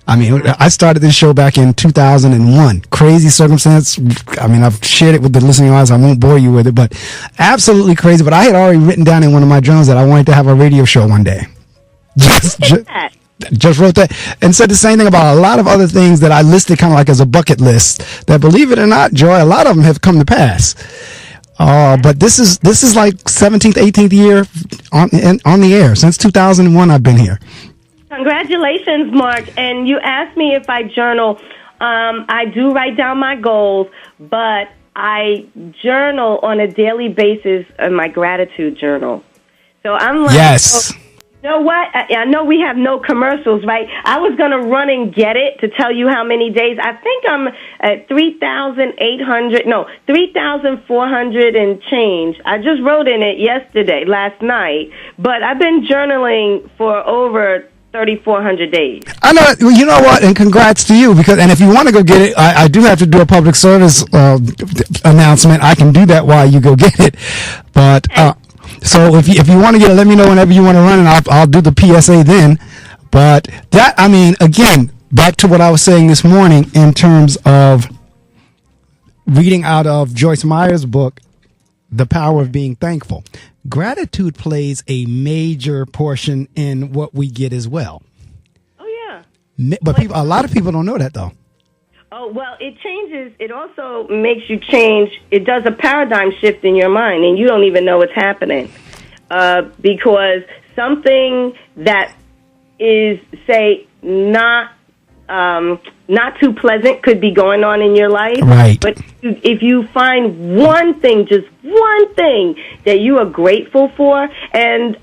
I mean, I started this show back in 2001. Crazy circumstance. I mean, I've shared it with the listening audience. I won't bore you with it, but absolutely crazy. But I had already written down in one of my journals that I wanted to have a radio show one day. Just wrote that and said the same thing about a lot of other things that I listed kind of like as a bucket list that, believe it or not, Joy, a lot of them have come to pass. But this is like 17th, 18th year on the air. Since 2001, I've been here. Congratulations, Mark. And you asked me if I journal. I do write down my goals, but I journal on a daily basis in my gratitude journal. So I'm like, yes. You know what? I know we have no commercials, right? I was going to run and get it to tell you how many days. I think I'm at 3,400 and change. I just wrote in it last night, but I've been journaling for over 3,400 days. I know. You know what? And congrats to you, and if you want to go get it, I do have to do a public service announcement. I can do that while you go get it. But so if you want to get it, let me know whenever you want to run, and I'll do the PSA then. But that, I mean, again, back to what I was saying this morning in terms of reading out of Joyce Meyer's book, The Power of Being Thankful. Gratitude plays a major portion in what we get as well. Oh, yeah. But a lot of people don't know that, though. Oh, well, it changes. It also makes you change. It does a paradigm shift in your mind, and you don't even know what's happening. Because something that is, say, not too pleasant could be going on in your life. Right. But if you find one thing, just one thing that you are grateful for, and,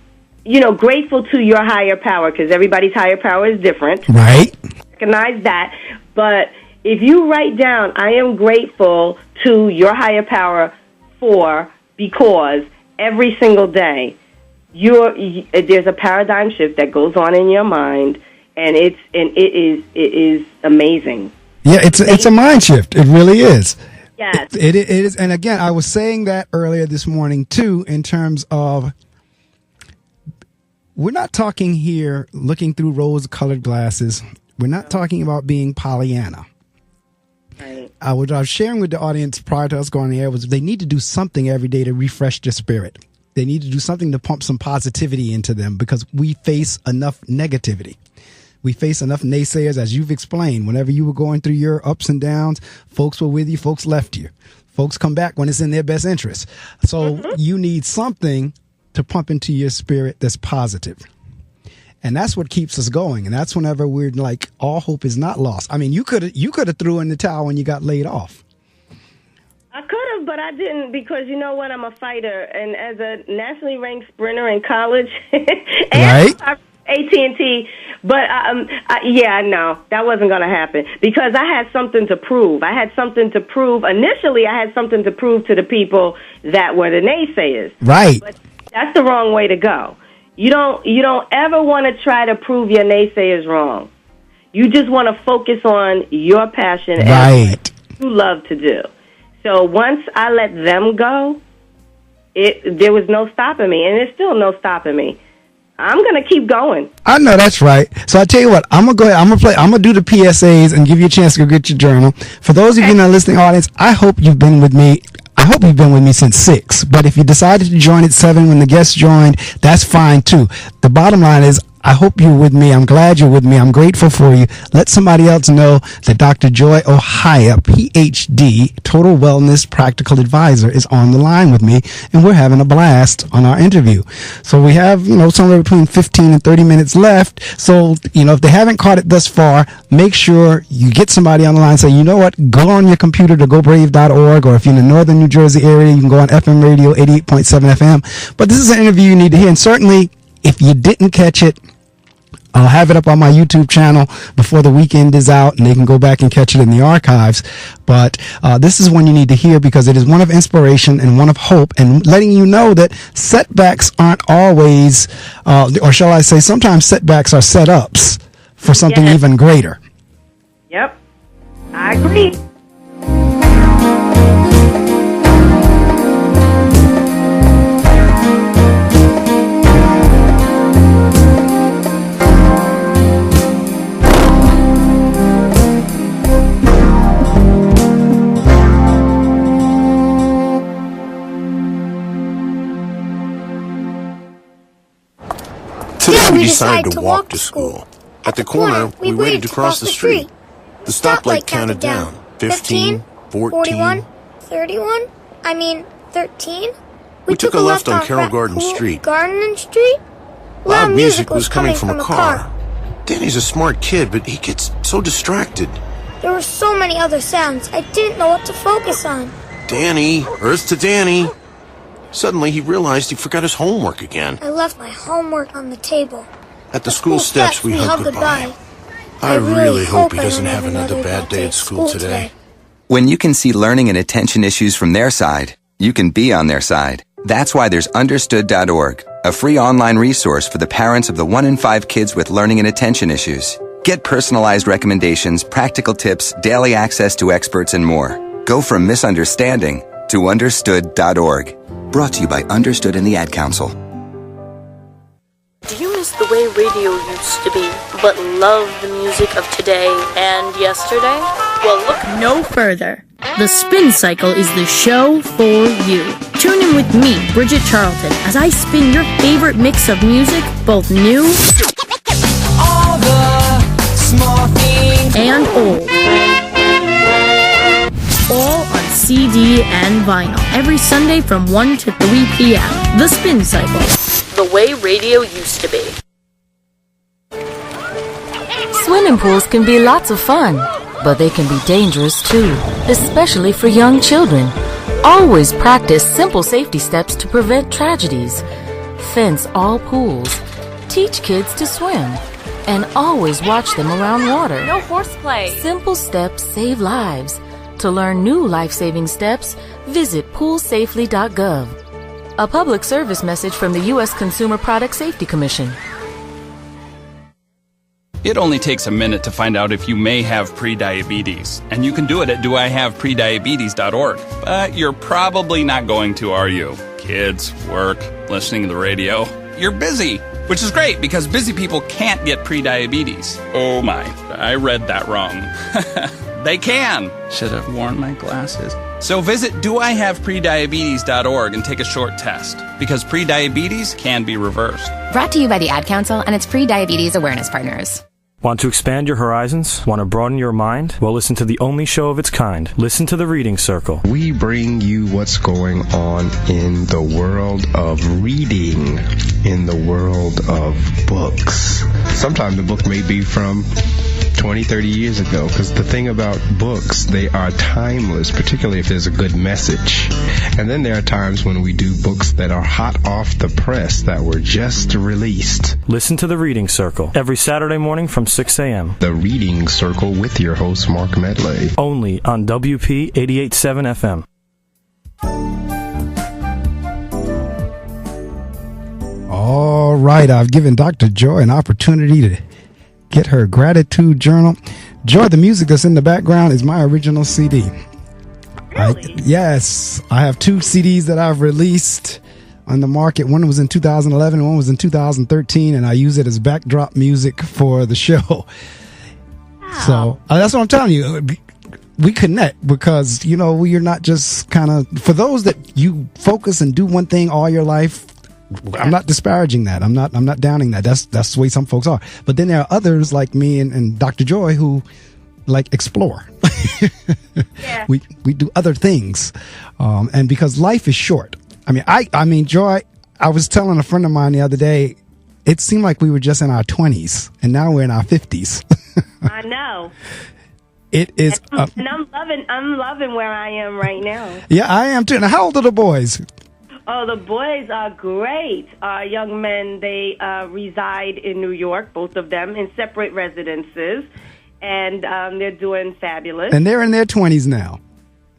grateful to your higher power, because everybody's higher power is different. Right. Recognize that. But if you write down, I am grateful to your higher power because every single day, there's a paradigm shift that goes on in your mind. And it is amazing. Yeah, it's a mind shift. It really is. Yes. It is. And again, I was saying that earlier this morning too, in terms of, we're not talking here looking through rose-colored glasses. We're not talking about being Pollyanna. Right. What I was sharing with the audience prior to us going on the air was they need to do something every day to refresh their spirit. They need to do something to pump some positivity into them, because we face enough negativity. We face enough naysayers, as you've explained. Whenever you were going through your ups and downs, folks were with you, folks left you. Folks come back when it's in their best interest. So you need something to pump into your spirit that's positive. And that's what keeps us going. And that's whenever we're like, all hope is not lost. I mean, you could have threw in the towel when you got laid off. I could have, but I didn't, because you know what? I'm a fighter. And as a nationally ranked sprinter in college, and right. AT&T, but no, that wasn't going to happen, because I had something to prove. Initially, I had something to prove to the people that were the naysayers. Right. But that's the wrong way to go. You don't ever want to try to prove your naysayers wrong. You just want to focus on your passion and what you love to do. So once I let them go, there was no stopping me, and there's still no stopping me. I'm going to keep going. I know that's right. So I tell you what, I'm going to go ahead. I'm going to do the PSAs and give you a chance to go get your journal. For those of you in the listening audience, I hope you've been with me. I hope you've been with me since 6. But if you decided to join at 7 when the guests joined, that's fine too. The bottom line is, I hope you're with me. I'm glad you're with me. I'm grateful for you. Let somebody else know that Dr. Joy Ohayia, PhD, Total Wellness Practical Advisor, is on the line with me, and we're having a blast on our interview. So we have, somewhere between 15 and 30 minutes left. So, if they haven't caught it thus far, make sure you get somebody on the line and say, you know what, go on your computer to gobrave.org, or if you're in the northern New Jersey area, you can go on FM radio 88.7 FM. But this is an interview you need to hear, and certainly if you didn't catch it, I'll have it up on my YouTube channel before the weekend is out, and they can go back and catch it in the archives. But this is one you need to hear because it is one of inspiration and one of hope, and letting you know that setbacks aren't always, or shall I say, sometimes setbacks are setups for something even greater. Yep, I agree. Today we decided to walk to school. At the corner, we waited to cross the street. The stoplight counted down. 15, 14, 31, 13. We took a left on Carroll Garden Street. Garden Street? Loud music was coming from a car. Danny's a smart kid, but he gets so distracted. There were so many other sounds, I didn't know what to focus on. Danny, Earth to Danny. Suddenly, he realized he forgot his homework again. I left my homework on the table. At the school steps, we hugged goodbye. I really hope he doesn't have another bad day at school today. When you can see learning and attention issues from their side, you can be on their side. That's why there's Understood.org, a free online resource for the parents of the 1 in 5 kids with learning and attention issues. Get personalized recommendations, practical tips, daily access to experts, and more. Go from misunderstanding to Understood.org. Brought to you by Understood and the Ad Council. Do you miss the way radio used to be, but love the music of today and yesterday? Well, look no further. The Spin Cycle is the show for you. Tune in with me, Bridget Charlton, as I spin your favorite mix of music, both new all the small things and old. All on CD and vinyl, every Sunday from 1 to 3 p.m. The Spin Cycle, the way radio used to be. Swimming pools can be lots of fun, but they can be dangerous too, especially for young children. Always practice simple safety steps to prevent tragedies. Fence all pools. Teach kids to swim. And always watch them around water. No horseplay. Simple steps save lives. To learn new life-saving steps, visit poolsafely.gov. A public service message from the U.S. Consumer Product Safety Commission. It only takes a minute to find out if you may have prediabetes, and you can do it at doihaveprediabetes.org. But you're probably not going to, are you? Kids, work, listening to the radio. You're busy, which is great because busy people can't get prediabetes. Oh my, I read that wrong. They can. Should have worn my glasses. So visit doihaveprediabetes.org and take a short test, because prediabetes can be reversed. Brought to you by the Ad Council and its pre-diabetes awareness partners. Want to expand your horizons? Want to broaden your mind? Well, listen to the only show of its kind. Listen to The Reading Circle. We bring you what's going on in the world of reading, in the world of books. Sometimes the book may be from 20, 30 years ago, because the thing about books, they are timeless, particularly if there's a good message. And then there are times when we do books that are hot off the press, that were just released. Listen to The Reading Circle every Saturday morning from 6 a.m. The Reading Circle with your host, Marc Medley. Only on WP 88.7 FM. All right, I've given Dr. Joy an opportunity to get her gratitude journal. Joy, the music that's in the background is my original CD. Really? Yes, I have 2 CDs that I've released on the market. One was in 2011 and one was in 2013, and I use it as backdrop music for the show. Wow. So that's what I'm telling you. We connect because, you're not just kind of, for those that you focus and do one thing all your life, I'm not disparaging that. I'm not downing that. That's the way some folks are. But then there are others like me and Dr. Joy who like explore. Yeah. We do other things. And because life is short. I mean, Joy, I was telling a friend of mine the other day, it seemed like we were just in our 20s and now we're in our 50s. I know. It is. And I'm loving where I am right now. Yeah, I am too. Now, how old are the boys? Oh, the boys are great. Young men, they reside in New York, both of them, in separate residences. And they're doing fabulous. And they're in their 20s now.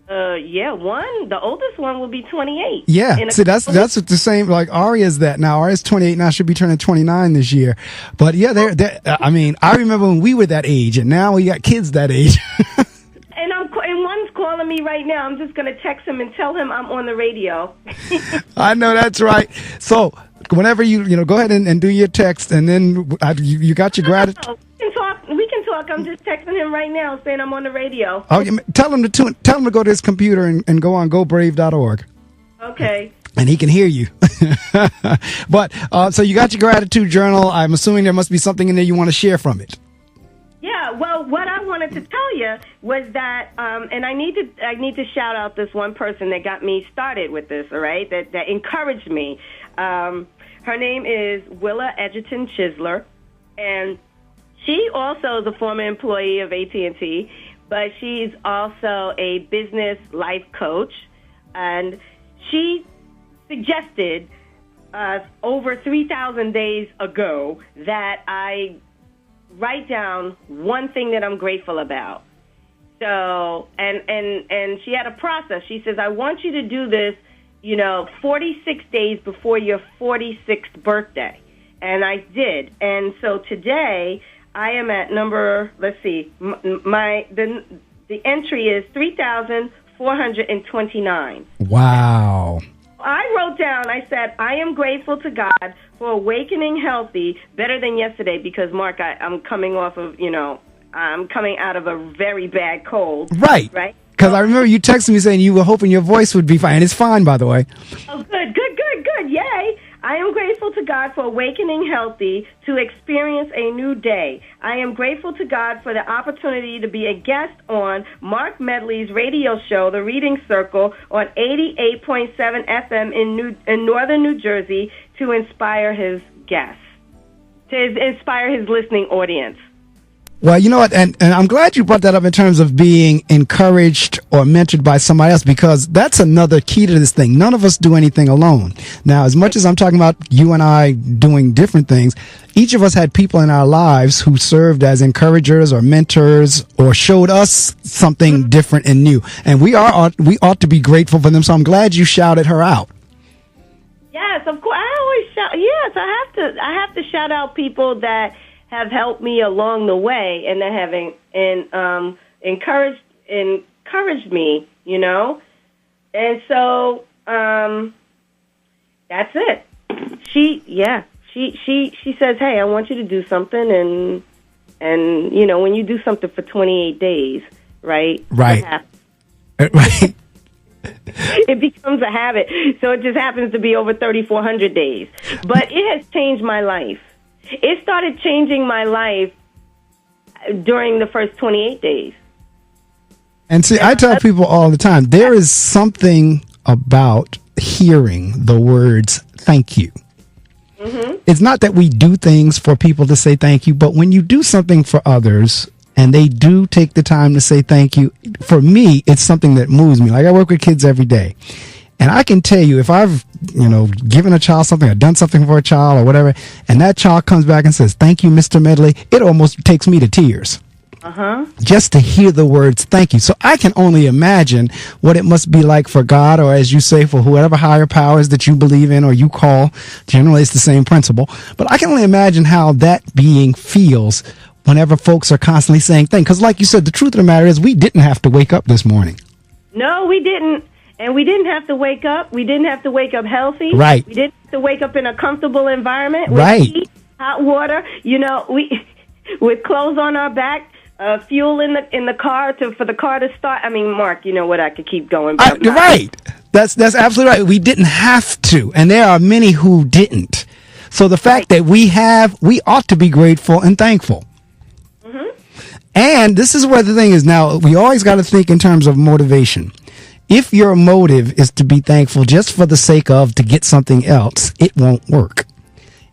Yeah, the oldest one will be 28. Yeah, see, that's the same, like Ari is that now. Ari's 28 now, should be turning 29 this year. But yeah, they're I mean, I remember when we were that age, and now we got kids that age. And one's calling me right now. I'm just going to text him and tell him I'm on the radio. I know, that's right. So whenever you go ahead and do your text, and then you got your gratitude. We can talk. I'm just texting him right now saying I'm on the radio. Oh, tell him to go to his computer and go on gobrave.org. Okay. And he can hear you. But so you got your gratitude journal. I'm assuming there must be something in there you want to share from it. Yeah, well, what I wanted to tell you was that, and I need to shout out this one person that got me started with this. All right, that encouraged me. Her name is Willa Edgerton Chisler, and she also is a former employee of AT&T, but she's also a business life coach, and she suggested over 3,000 days ago that I write down one thing that I'm grateful about. So, and she had a process. She says, I want you to do this, 46 days before your 46th birthday. And I did. And so today I am at number, let's see, the entry is 3,429. Wow. I wrote down, I said, I am grateful to God for awakening healthy, better than yesterday, because, Mark, I'm coming off of, I'm coming out of a very bad cold. Right. Right? Because I remember you texted me saying you were hoping your voice would be fine. And it's fine, by the way. Oh, good. Yay. I am grateful to God for awakening healthy to experience a new day. I am grateful to God for the opportunity to be a guest on Marc Medley's radio show, The Reading Circle, on 88.7 FM in northern New Jersey to inspire his guests, to inspire his listening audience. Well, you know what, and I'm glad you brought that up in terms of being encouraged or mentored by somebody else, because that's another key to this thing. None of us do anything alone. Now, as much as I'm talking about you and I doing different things, each of us had people in our lives who served as encouragers or mentors or showed us something different and new. And we ought to be grateful for them. So I'm glad you shouted her out. Yes, of course. I always shout. Yes, I have to shout out people that have helped me along the way and that have encouraged me, And so that's it. She says, "Hey, I want you to do something," and when you do something for 28 days, right? Right. Right. It becomes a habit. So it just happens to be over 3,400 days. But it has changed my life. It started changing my life during the first 28 days. And see, I tell people all the time, there is something about hearing the words thank you. Mm-hmm. It's not that we do things for people to say thank you, but when you do something for others and they do take the time to say thank you, for me, it's something that moves me. Like I work with kids every day. And I can tell you, if I've, given a child something or done something for a child or whatever, and that child comes back and says, "Thank you, Mr. Medley," it almost takes me to tears. Just to hear the words "thank you." So I can only imagine what it must be like for God, or as you say, for whoever higher powers that you believe in or you call. Generally, it's the same principle. But I can only imagine how that being feels whenever folks are constantly saying thank you. Because like you said, the truth of the matter is we didn't have to wake up this morning. No, we didn't. And we didn't have to wake up. We didn't have to wake up healthy. Right. We didn't have to wake up in a comfortable environment with right. heat, hot water. With clothes on our back, fuel in the car for the car to start. I mean, Mark, you know what? I could keep going. Right. That's absolutely right. We didn't have to, and there are many who didn't. So the fact that we ought to be grateful and thankful. And this is where the thing is now, we always got to think in terms of motivation. If your motive is to be thankful just for the sake of to get something else, it won't work.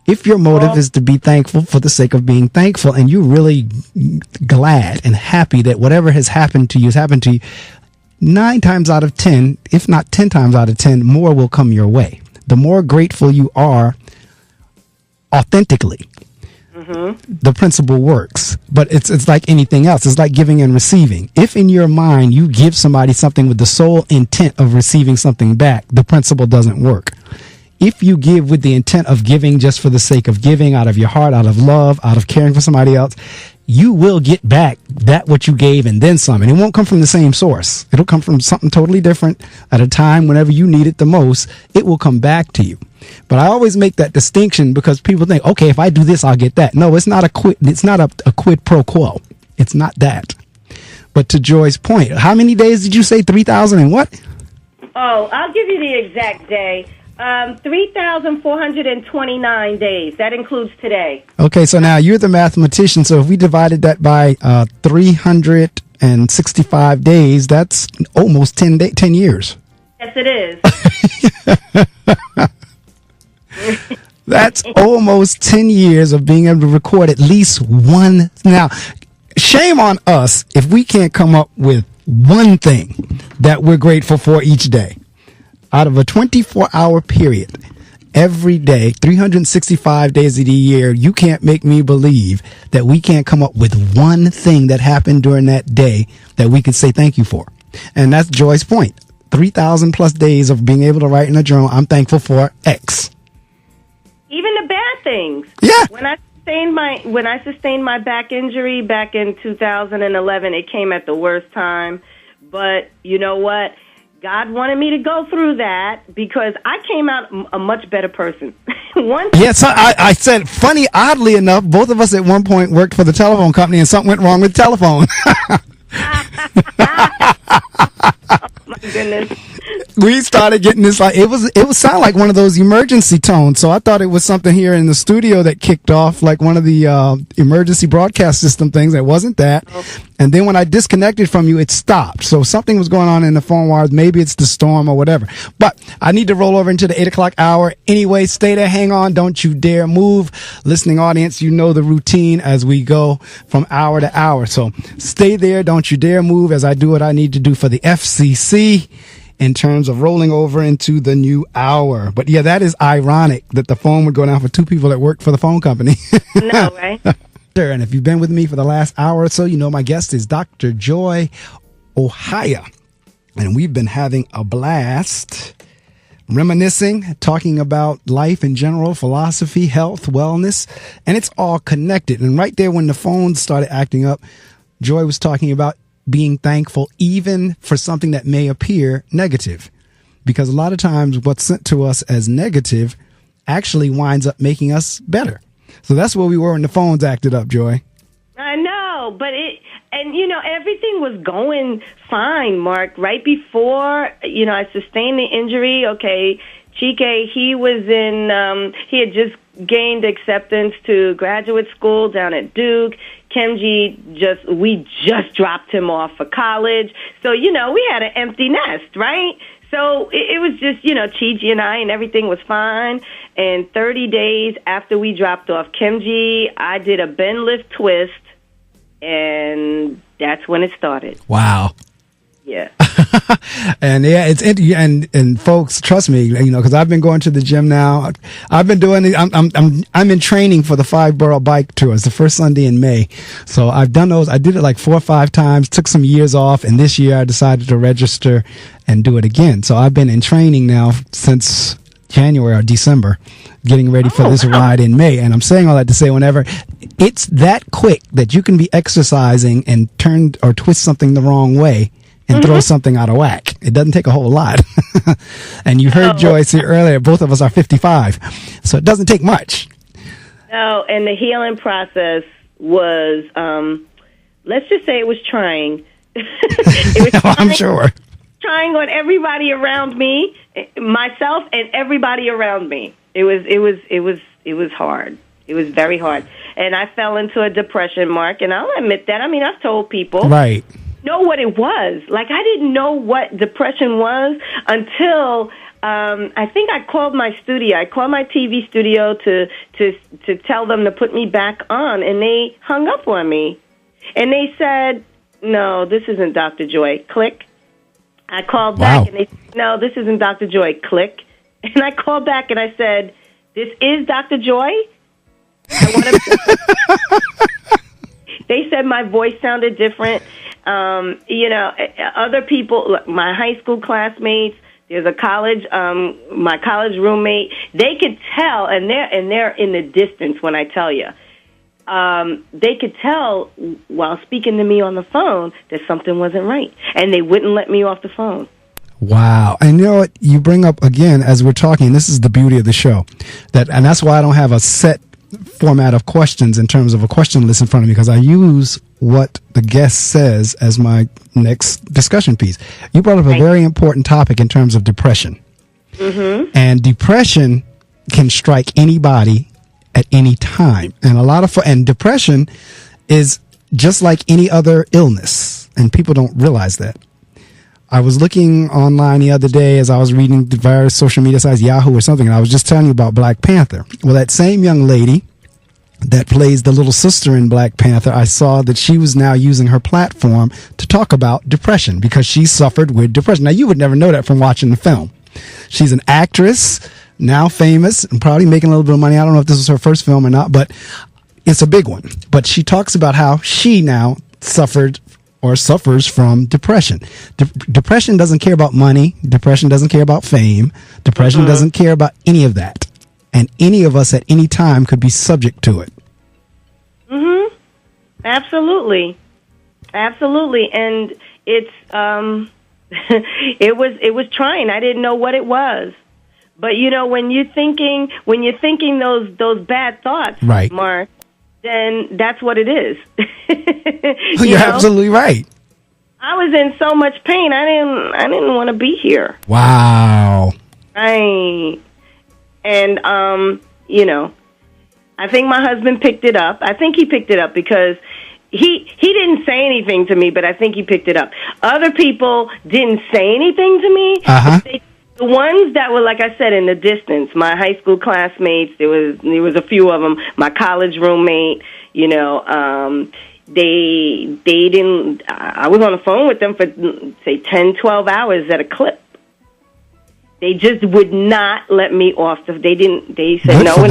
If your motive is to be thankful for the sake of being thankful and you're really glad and happy that whatever has happened to you has happened to you, 9 times out of 10, if not 10 times out of 10, more will come your way. The more grateful you are authentically, the principle works. But it's like anything else. It's like giving and receiving. If in your mind you give somebody something with the sole intent of receiving something back, the principle doesn't work. If you give with the intent of giving just for the sake of giving, out of your heart, out of love, out of caring for somebody else, you will get back that what you gave and then some. And it won't come from the same source. It'll come from something totally different at a time whenever you need it the most. It will come back to you. But I always make that distinction because people think, okay, if I do this, I'll get that. No, it's not a quid pro quo. It's not that. But to Joy's point, how many days did you say? 3,000 and what? Oh, I'll give you the exact day. 3,429 days. That includes today. Okay, so now you're the mathematician. So if we divided that by 365 days, that's almost 10 years. Yes, it is. That's almost 10 years of being able to record at least one. Now, shame on us if we can't come up with one thing that we're grateful for each day. Out of a 24-hour period, every day, 365 days of the year, you can't make me believe that we can't come up with one thing that happened during that day that we could say thank you for. And that's Joy's point. 3,000 plus days of being able to write in a journal, I'm thankful for X. Even the bad things. Yeah. When I sustained my back injury back in 2011, it came at the worst time. But you know what? God wanted me to go through that because I came out a much better person. Yes, I said, funny, oddly enough, both of us at one point worked for the telephone company and something went wrong with the telephone. Oh, my goodness. We started getting this, like, it would sound like one of those emergency tones. So I thought it was something here in the studio that kicked off, like one of the emergency broadcast system things. It wasn't that. Oh. And then when I disconnected from you, it stopped. So something was going on in the phone wires. Maybe it's the storm or whatever. But I need to roll over into the 8 o'clock hour. Anyway, stay there. Hang on. Don't you dare move. Listening audience, you know the routine as we go from hour to hour. So stay there. Don't you dare move as I do what I need to do for the FCC in terms of rolling over into the new hour. But yeah, that is ironic that the phone would go down for two people that work for the phone company. No, right? And if you've been with me for the last hour or so, you know my guest is Dr.Joy, Ohayia. And we've been having a blast, reminiscing, talking about life in general, philosophy, health, wellness, and it's all connected. And right there when the phone started acting up, Joy was talking about being thankful even for something that may appear negative. Because a lot of times what's sent to us as negative actually winds up making us better. So that's where we were when the phones acted up, Joy. I know, but everything was going fine, Mark. Right before, I sustained the injury. Okay, Chike, he had just gained acceptance to graduate school down at Duke. Kenji, we just dropped him off for college. So, we had an empty nest, right? So it was just, Chi-Chi and I, and everything was fine. And 30 days after we dropped off Kenji, I did a bend lift twist, and that's when it started. Wow. Yeah. And yeah, and folks, trust me, because I've been going to the gym now. I've been doing I'm in training for the 5-borough bike tours, the first Sunday in May. So I've done those. I did it like 4 or 5 times, took some years off, and this year I decided to register and do it again. So I've been in training now since January or December, getting ready for this ride in May. And I'm saying all that to say, whenever it's that quick that you can be exercising and turn or twist something the wrong way and throw something out of whack. It doesn't take a whole lot. And you heard Joy say earlier, both of us are 55. So it doesn't take much. No, and the healing process was, let's just say it was trying. It was I'm sure. crying on everybody around me, myself and everybody around me. It was hard. It was very hard. And I fell into a depression, Mark, and I'll admit that. I mean, I've told people. Right. Know what it was. Like, I didn't know what depression was until I think I called my studio. I called my TV studio to tell them to put me back on, and they hung up on me. And they said, no, this isn't Dr. Joy. Click. I called back, and they said, no, this isn't Dr. Joy. Click. And I called back, and I said, this is Dr. Joy? They said my voice sounded different. Other people, my high school classmates, there's a college, my college roommate, they could tell, and they're in the distance when I tell you. They could tell while speaking to me on the phone that something wasn't right, and they wouldn't let me off the phone. Wow. And you know what? You bring up, again, as we're talking, this is the beauty of the show, and that's why I don't have a set format of questions in terms of a question list in front of me, because I use what the guest says as my next discussion piece. You brought up a very important topic in terms of depression. Mm-hmm. And depression can strike anybody at any time. And depression is just like any other illness, and people don't realize that. I was looking online the other day as I was reading the various social media sites, Yahoo or something, and I was just telling you about Black Panther. Well, that same young lady that plays the little sister in Black Panther, I saw that she was now using her platform to talk about depression because she suffered with depression. Now, you would never know that from watching the film. She's an actress, now famous, and probably making a little bit of money. I don't know if this was her first film or not, but it's a big one. But she talks about how she now suffered or suffers from depression. Depression doesn't care about money. Depression doesn't care about fame. Depression doesn't care about any of that. And any of us at any time could be subject to it. Mm-hmm. Absolutely. Absolutely. And it's, it was trying. I didn't know what it was. But, when you're thinking those bad thoughts, right, Mark, then that's what it is. You're absolutely right. I was in so much pain. I didn't want to be here. Wow. And I think my husband picked it up. I think he picked it up because he didn't say anything to me, but I think he picked it up. Other people didn't say anything to me. Uh-huh. The ones that were, like I said, in the distance, my high school classmates, there was a few of them, my college roommate, they didn't, I was on the phone with them for, say, 10, 12 hours at a clip. They just would not let me off. They said no.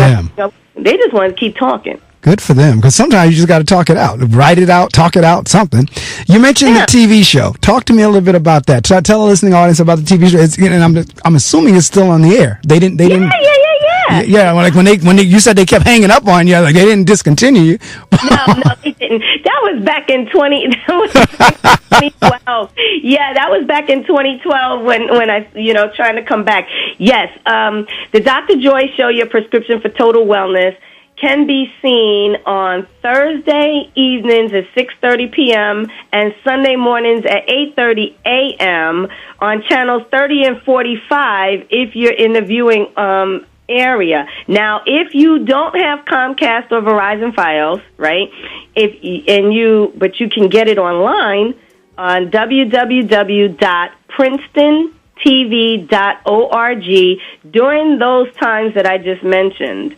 They just wanted to keep talking. Good for them, because sometimes you just got to talk it out, write it out, talk it out, something. You mentioned the TV show. Talk to me a little bit about that. Tell the listening audience about the TV show. And I'm assuming it's still on the air. They didn't. Yeah. Like when you said they kept hanging up on you, like they didn't discontinue you. No, they didn't. That was back in 2012. Yeah, that was back in 2012 when I, trying to come back. Yes, the Dr. Joy Show, your prescription for total wellness, can be seen on Thursday evenings at 6:30 p.m. and Sunday mornings at 8:30 a.m. on channels 30 and 45 if you're in the viewing area. Now, if you don't have Comcast or Verizon Files, right? But you can get it online on www.princetontv.org during those times that I just mentioned.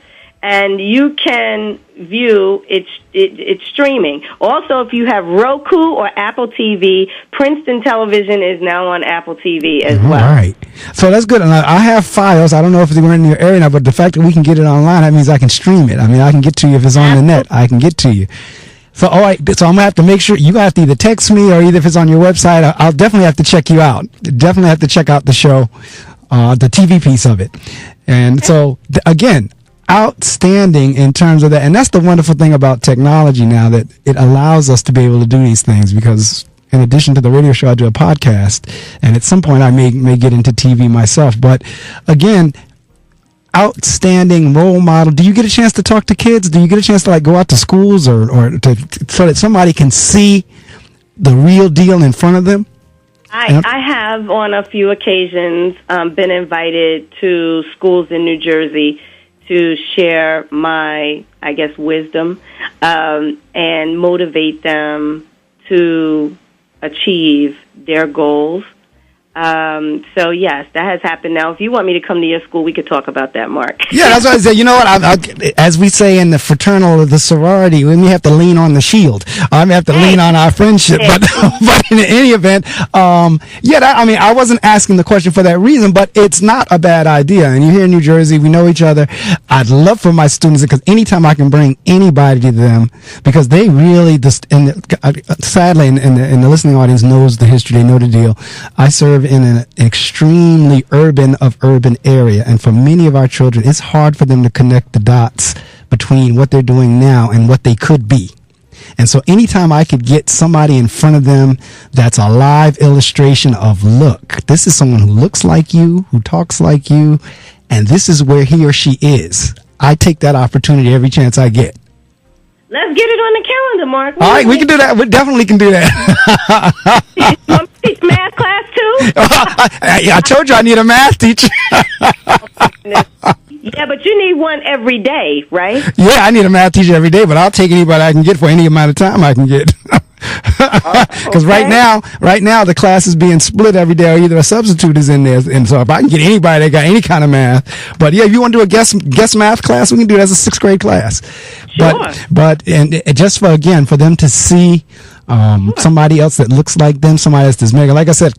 And you can view it's streaming. Also, if you have Roku or Apple TV, Princeton Television is now on Apple TV as well. All right. So that's good. And I have Files. I don't know if they're in your area now, but the fact that we can get it online, that means I can stream it. I mean, I can get to you if it's on the net. I can get to you. So, all right. So I'm going to have to make sure, you're going to have to either text me or either if it's on your website, I'll definitely have to check you out. Definitely have to check out the show, the TV piece of it. And so, again, outstanding in terms of that. And that's the wonderful thing about technology now, that it allows us to be able to do these things, because in addition to the radio show, I do a podcast, and at some point I may get into TV myself. But again, outstanding role model. Do you get a chance to talk to kids? Do you get a chance to go out to schools or so that somebody can see the real deal in front of them? I have on a few occasions been invited to schools in New Jersey to share my, I guess, wisdom and motivate them to achieve their goals. So, yes, that has happened. Now, if you want me to come to your school, we could talk about that, Mark. Yeah, that's what I said. You know what? As we say in the fraternal or the sorority, we may have to lean on the shield. I may have to lean on our friendship. But in any event, I wasn't asking the question for that reason, but it's not a bad idea. And you're here in New Jersey. We know each other. I'd love for my students, because anytime I can bring anybody to them, because they really, sadly, in the listening audience knows the history. They know the deal. I serve in an extremely urban area, and for many of our children, it's hard for them to connect the dots between what they're doing now and what they could be. And so anytime I could get somebody in front of them that's a live illustration of, look, this is someone who looks like you, who talks like you, and this is where he or she is, I take that opportunity every chance I get. Let's get it on the calendar, Mark. All right, we can do that. We definitely can do that. You want to teach math class, too? I told you I need a math teacher. Yeah, but you need one every day, right? Yeah, I need a math teacher every day, but I'll take anybody I can get for any amount of time I can get. Because right now the class is being split every day, or either a substitute is in there, and so if I can get anybody that got any kind of math, but yeah, if you want to do a guest math class, we can do it as a 6th grade class. Sure. But just for them to see somebody else that looks like them, somebody else that's mega. Like I said,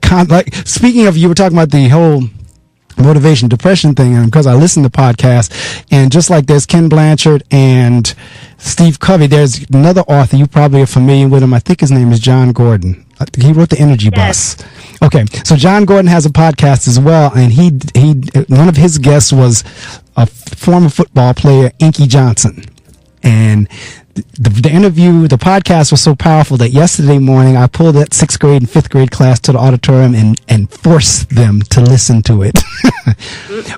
speaking of, you were talking about the whole motivation depression thing, and because I listen to podcasts, and just like there's Ken Blanchard and Steve Covey, there's another author, you probably are familiar with him, I think his name is John Gordon. He wrote The Energy Bus. Okay, so John Gordon has a podcast as well, and he one of his guests was a former football player, Inky Johnson. And the interview, the podcast was so powerful that yesterday morning I pulled that 6th grade and 5th grade class to the auditorium and forced them to listen to it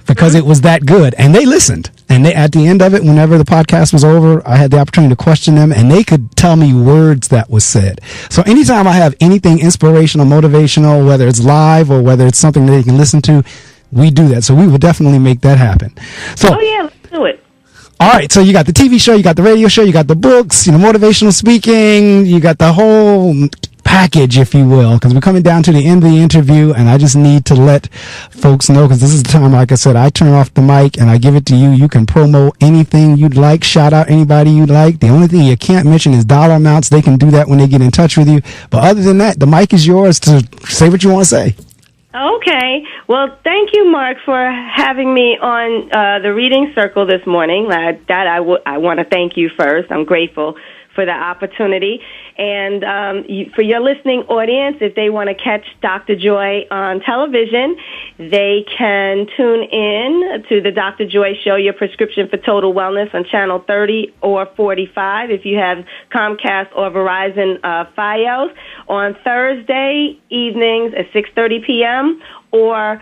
because it was that good. And they listened. And they, at the end of it, whenever the podcast was over, I had the opportunity to question them, and they could tell me words that was said. So anytime I have anything inspirational, motivational, whether it's live or whether it's something that they can listen to, we do that. So we would definitely make that happen. So, oh, yeah, let's do it. All right, so you got the TV show, you got the radio show, you got the books, motivational speaking, you got the whole package, if you will, because we're coming down to the end of the interview, and I just need to let folks know, because this is the time, like I said, I turn off the mic and I give it to you. You can promo anything you'd like, shout out anybody you'd like. The only thing you can't mention is dollar amounts. They can do that when they get in touch with you. But other than that, the mic is yours to say what you want to say. Okay. Well, thank you, Mark, for having me on the Reading Circle this morning. I want to thank you first. I'm grateful for the opportunity. And for your listening audience, if they want to catch Dr. Joy on television, they can tune in to the Dr. Joy Show, Your Prescription for Total Wellness, on Channel 30 or 45 if you have Comcast or Verizon Fios, on Thursday evenings at 6:30 p.m. or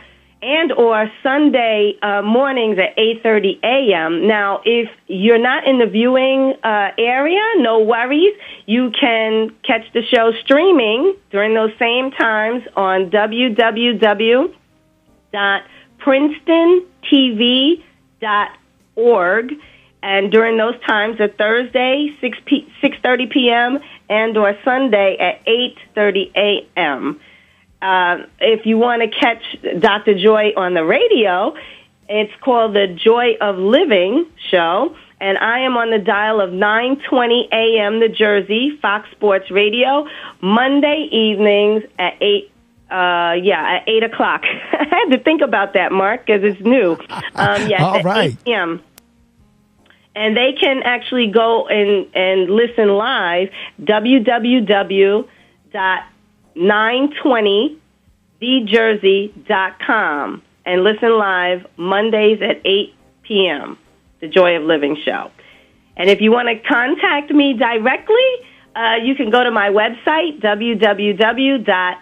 Sunday mornings at 8:30 a.m. Now, if you're not in the viewing area, no worries. You can catch the show streaming during those same times on www.princetontv.org. And during those times at Thursday, 6:30 p.m. and or Sunday at 8:30 a.m. If you want to catch Dr. Joy on the radio, it's called the Joy of Living Show, and I am on the dial of 9:20 a.m. New Jersey, Fox Sports Radio, Monday evenings at 8 o'clock. I had to think about that, Mark, because it's new. Yes, all at right. 8 p.m. And they can actually go and listen live, www.920thejersey.com, and listen live Mondays at 8 p.m., The Joy of Living Show. And if you want to contact me directly, you can go to my website, www.drxjoy,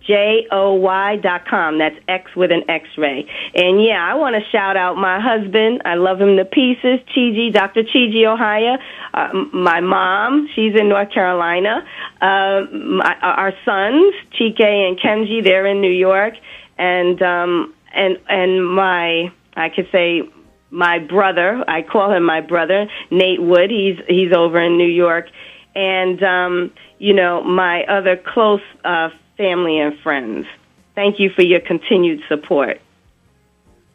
Joy.com. That's X with an X-ray. And yeah, I want to shout out my husband. I love him to pieces. Chiji, Dr. Chiji Ohayia. My mom, she's in North Carolina. Our sons, Chike and Kenji, they're in New York. And my brother, I call him my brother, Nate Wood. He's over in New York. And, my other close family and friends. Thank you for your continued support.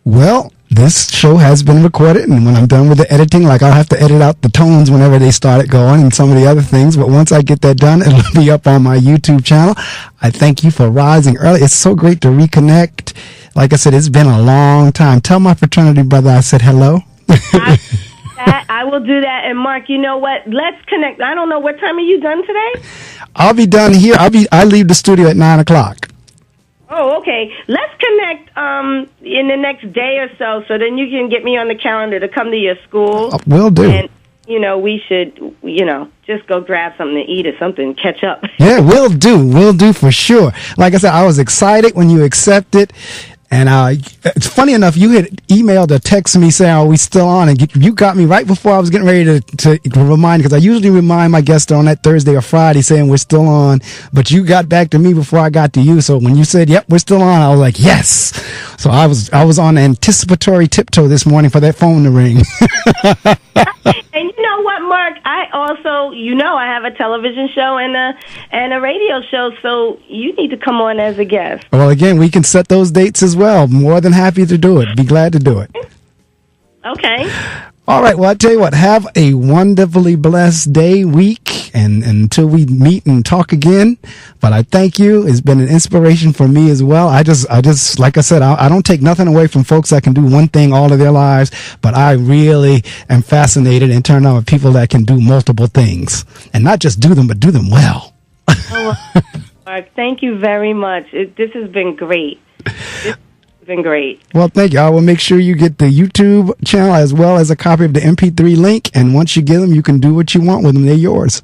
Well, this show has been recorded, and when I'm done with the editing, I'll have to edit out the tones whenever they started going and some of the other things, but once I get that done, it'll be up on my YouTube channel. I thank you for rising early. It's so great to reconnect. Like I said, it's been a long time. Tell my fraternity brother I said hello. I will do that. And Mark, you know what? Let's connect. I don't know, what time are you done today? I'll be done here. I leave the studio at 9:00. Oh, okay. Let's connect in the next day or so then you can get me on the calendar to come to your school. Will do. And, we should, just go grab something to eat or something, catch up. Yeah, will do. Will do for sure. Like I said, I was excited when you accepted. And it's funny enough, you had emailed or texted me saying, are we still on? And you got me right before I was getting ready to remind, because I usually remind my guests on that Thursday or Friday saying we're still on. But you got back to me before I got to you. So when you said, yep, we're still on, I was like, yes. So I was on anticipatory tiptoe this morning for that phone to ring. And you know what, Mark? I also, I have a television show and a radio show, so you need to come on as a guest. Well, again, we can set those dates as well. More than happy to do it. Be glad to do it. Okay. All right. Well, I tell you what, have a wonderfully blessed day, week, and until we meet and talk again. But I thank you. It's been an inspiration for me as well. I just, like I said, I don't take nothing away from folks that can do one thing all of their lives, but I really am fascinated and turned on with people that can do multiple things and not just do them, but do them well. Mark, thank you very much. This has been great. Been great. Well, thank you. I will make sure you get the YouTube channel as well as a copy of the MP3 link. And once you get them, you can do what you want with them. They're yours.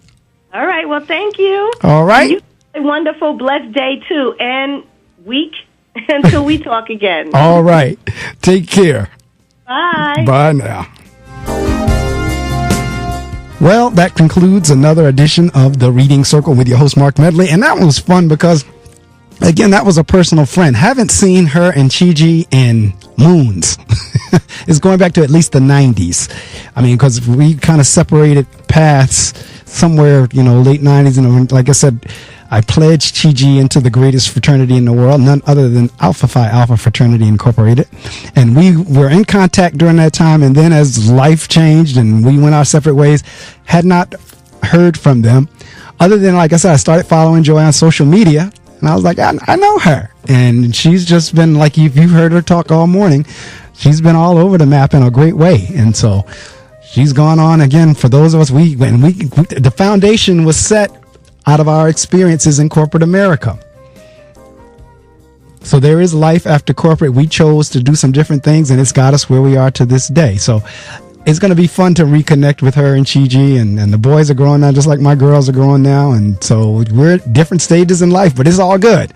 All right. Well, thank you. All right. You have a wonderful, blessed day, too, and week until we talk again. All right. Take care. Bye. Bye now. Well, that concludes another edition of The Reading Circle with your host, Marc Medley. And that was fun because, again, that was a personal friend. Haven't seen her and Chiji in moons. It's going back to at least the 90s. I mean, because we kind of separated paths somewhere, late 90s. And like I said, I pledged Chiji into the greatest fraternity in the world, none other than Alpha Phi Alpha Fraternity Incorporated. And we were in contact during that time. And then as life changed and we went our separate ways, had not heard from them. Other than, like I said, I started following Joy on social media. And I was like, I know her. And she's just been, like, if you've heard her talk all morning, she's been all over the map in a great way. And so she's gone on again. For those of us, the foundation was set out of our experiences in corporate America. So there is life after corporate. We chose to do some different things, and it's got us where we are to this day. So it's going to be fun to reconnect with her and Chiji, and the boys are growing now, just like my girls are growing now. And so we're at different stages in life, but it's all good.